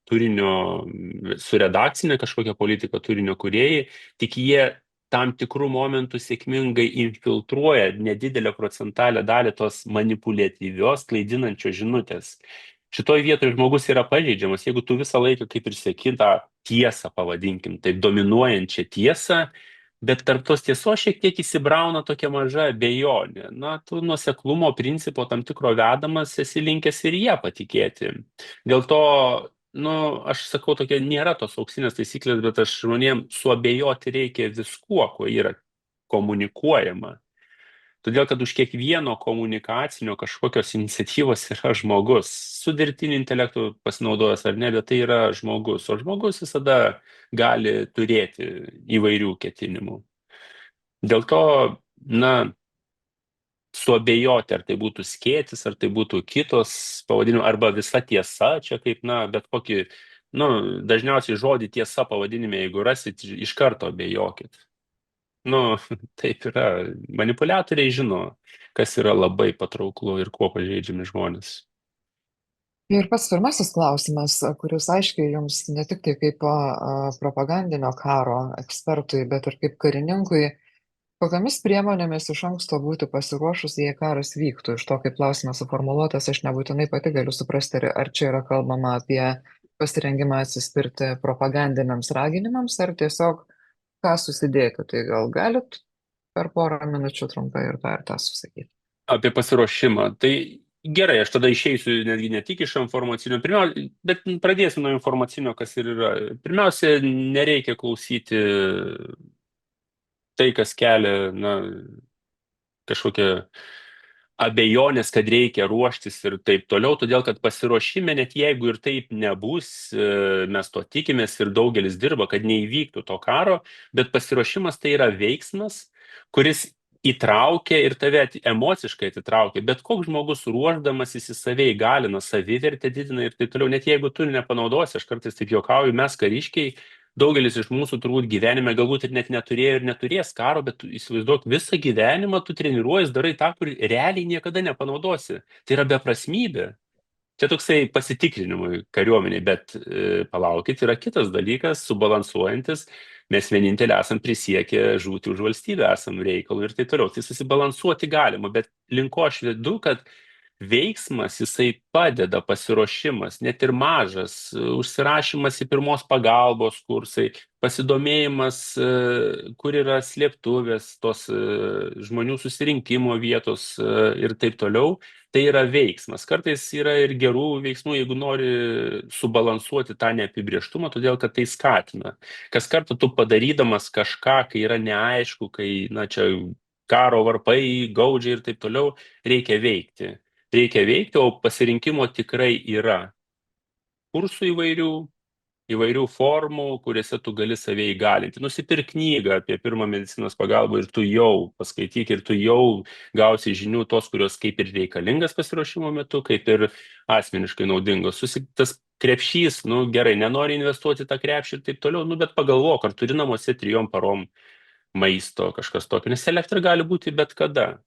turinio su redakcinė kažkokia politika turinio kūrėjai, tik jie tam tikrų momentų sėkmingai infiltruoja nedidelę procentalę dalį tos manipuliatyvios, klaidinančios žinutės. Šitoj vietoje žmogus yra pažeidžiamas, jeigu tu visą laiką kaip ir seki tą tiesą, pavadinkim, taip dominuojančią tiesą, bet tarp tos tiesos šiek tiek įsibrauna tokia maža abejonė. Tu nuoseklumo principo tam tikro vedamas esi linkęs ir jie patikėti. Dėl to, aš sakau, tokia nėra tos auksinės taisyklės, bet aš žmonėms suabejoti reikia viskuo, kuo yra komunikuojama. Todėl, kad už kiekvieno komunikacinio kažkokios iniciatyvos yra žmogus. Su dirbtiniu intelektu pasinaudojęs ar ne, bet tai yra žmogus. O žmogus visada gali turėti įvairių ketinimų. Dėl to, suabejoti, ar tai būtų skėtis, ar tai būtų kitos pavadinimai, arba visa tiesa, čia kaip, bet kokį, dažniausiai žodį tiesa pavadinime, jeigu rasit, iš karto abejokit. Taip yra. Manipuliatoriai žino, kas yra labai patrauklu ir kuo pažeidžiami žmonės. Ir pats pirmasis klausimas, kuris aiškiai jums ne tik tai kaip propagandinio karo ekspertui, bet ir kaip karininkui, kokiamis priemonėmis iš anksto būti pasiruošus, jei karas vyktų? Iš to, kaip klausimas suformuluotas, aš nebūtinai pati galiu suprasti, ar čia yra kalbama apie pasirengimą atsispirti propagandiniams raginimams, ar tiesiog ką susidėti. Tai gal galit per porą minučių trumpai ir tą susakyti? Apie pasiruošimą. Tai gerai, aš tada išeisiu netgi ne tik iš informacinio, bet pradėsiu nuo informacinio, kas ir yra. Pirmiausia, nereikia klausyti tai, kas kelia kažkokią abejonės, kad reikia ruoštis ir taip toliau, todėl kad pasiruošime, net jeigu ir taip nebus, mes to tikimės ir daugelis dirba, kad neįvyktų to karo, bet pasiruošimas tai yra veiksmas, kuris įtraukia ir tave emociškai atitraukia. Bet koks žmogus ruošdamasis į save įgalina, savivertę didina ir taip toliau, net jeigu tu nepanaudosi, aš kartais taip juokauju, mes kariškiai, daugelis iš mūsų turbūt gyvenime galbūt ir net neturėjo ir neturės karo, bet tu įsivaizduok, visą gyvenimą tu treniruojas, darai tą, kur realiai niekada nepanaudosi. Tai yra beprasmybė. Čia toksai pasitikrinimui kariuomeniai, bet palaukit, yra kitas dalykas, subalansuojantis, mes vienintelį esam prisiekę žūti už valstybę, esam reikalų ir taip toliau. Tai susibalansuoti galima, bet linko aš vedu, kad veiksmas, jisai padeda, pasiruošimas, net ir mažas, užsirašymas į pirmos pagalbos kursai, pasidomėjimas, kur yra slėptuvės, tos žmonių susirinkimo vietos ir taip toliau, tai yra veiksmas. Kartais yra ir gerų veiksmų, jeigu nori subalansuoti tą neapibrėžtumą, todėl kad tai skatina. Kas kartą tu padarydamas kažką, kai yra neaišku, kai, na, čia karo varpai, gaudžiai ir taip toliau, reikia veikti. Reikia veikti, o pasirinkimo tikrai yra. Kursų įvairių formų, kuriuose tu gali save įgalinti. Nusipirk knygą apie pirmą medicinos pagalbą ir tu jau paskaityk ir tu jau gausi žinių tos, kurios kaip ir reikalingas pasiruošimo metu, kaip ir asmeniškai naudingos. Tas krepšys, nu gerai, nenori investuoti tą krepšį ir taip toliau, nu bet pagalvok, ar turi namuose 3 parom maisto, kažkas tokio, nes elektra gali būti bet kada.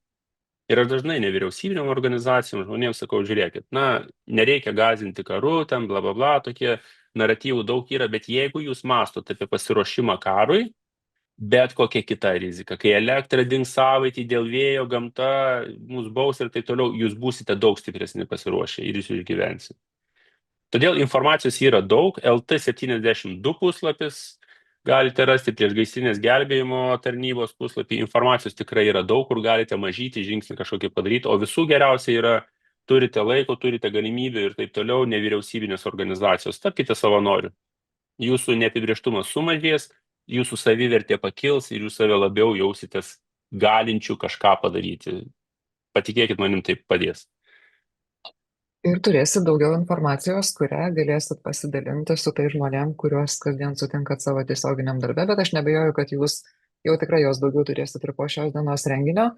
Ir aš dažnai nevyriausybiniam organizacijom žmonėms sakau, žiūrėkit, na, nereikia gąsdinti karu, ten bla bla bla, tokie naratyvų daug yra, bet jeigu jūs mąstote apie pasiruošimą karui, bet kokia kita rizika, kai elektra dings savaitį dėl vėjo, gamta mus baus ir taip toliau, jūs būsite daug stipresni pasiruošę ir jūs išgyvensite. Todėl informacijos yra daug, LT72 puslapis, galite rasti priešgaisrinės gelbėjimo tarnybos puslapį, informacijos tikrai yra daug, kur galite mažyti žingsnį kažkokį padaryti, o visų geriausia yra, turite laiko, turite galimybę ir taip toliau, nevyriausybinės organizacijos, tapkite savanoriu. Jūsų neapibrėžtumas sumažės, jūsų savivertė pakils ir jūs save labiau jausitės galinčių kažką padaryti. Patikėkit manim, tai padės. Ir turėsit daugiau informacijos, kurią galėsit pasidalinti su tai žmonėm, kuriuos kasdien sutinkat savo tiesioginiam darbe, bet aš nebejoju, kad jūs jau tikrai jos daugiau turėsit ir po šios dienos renginio.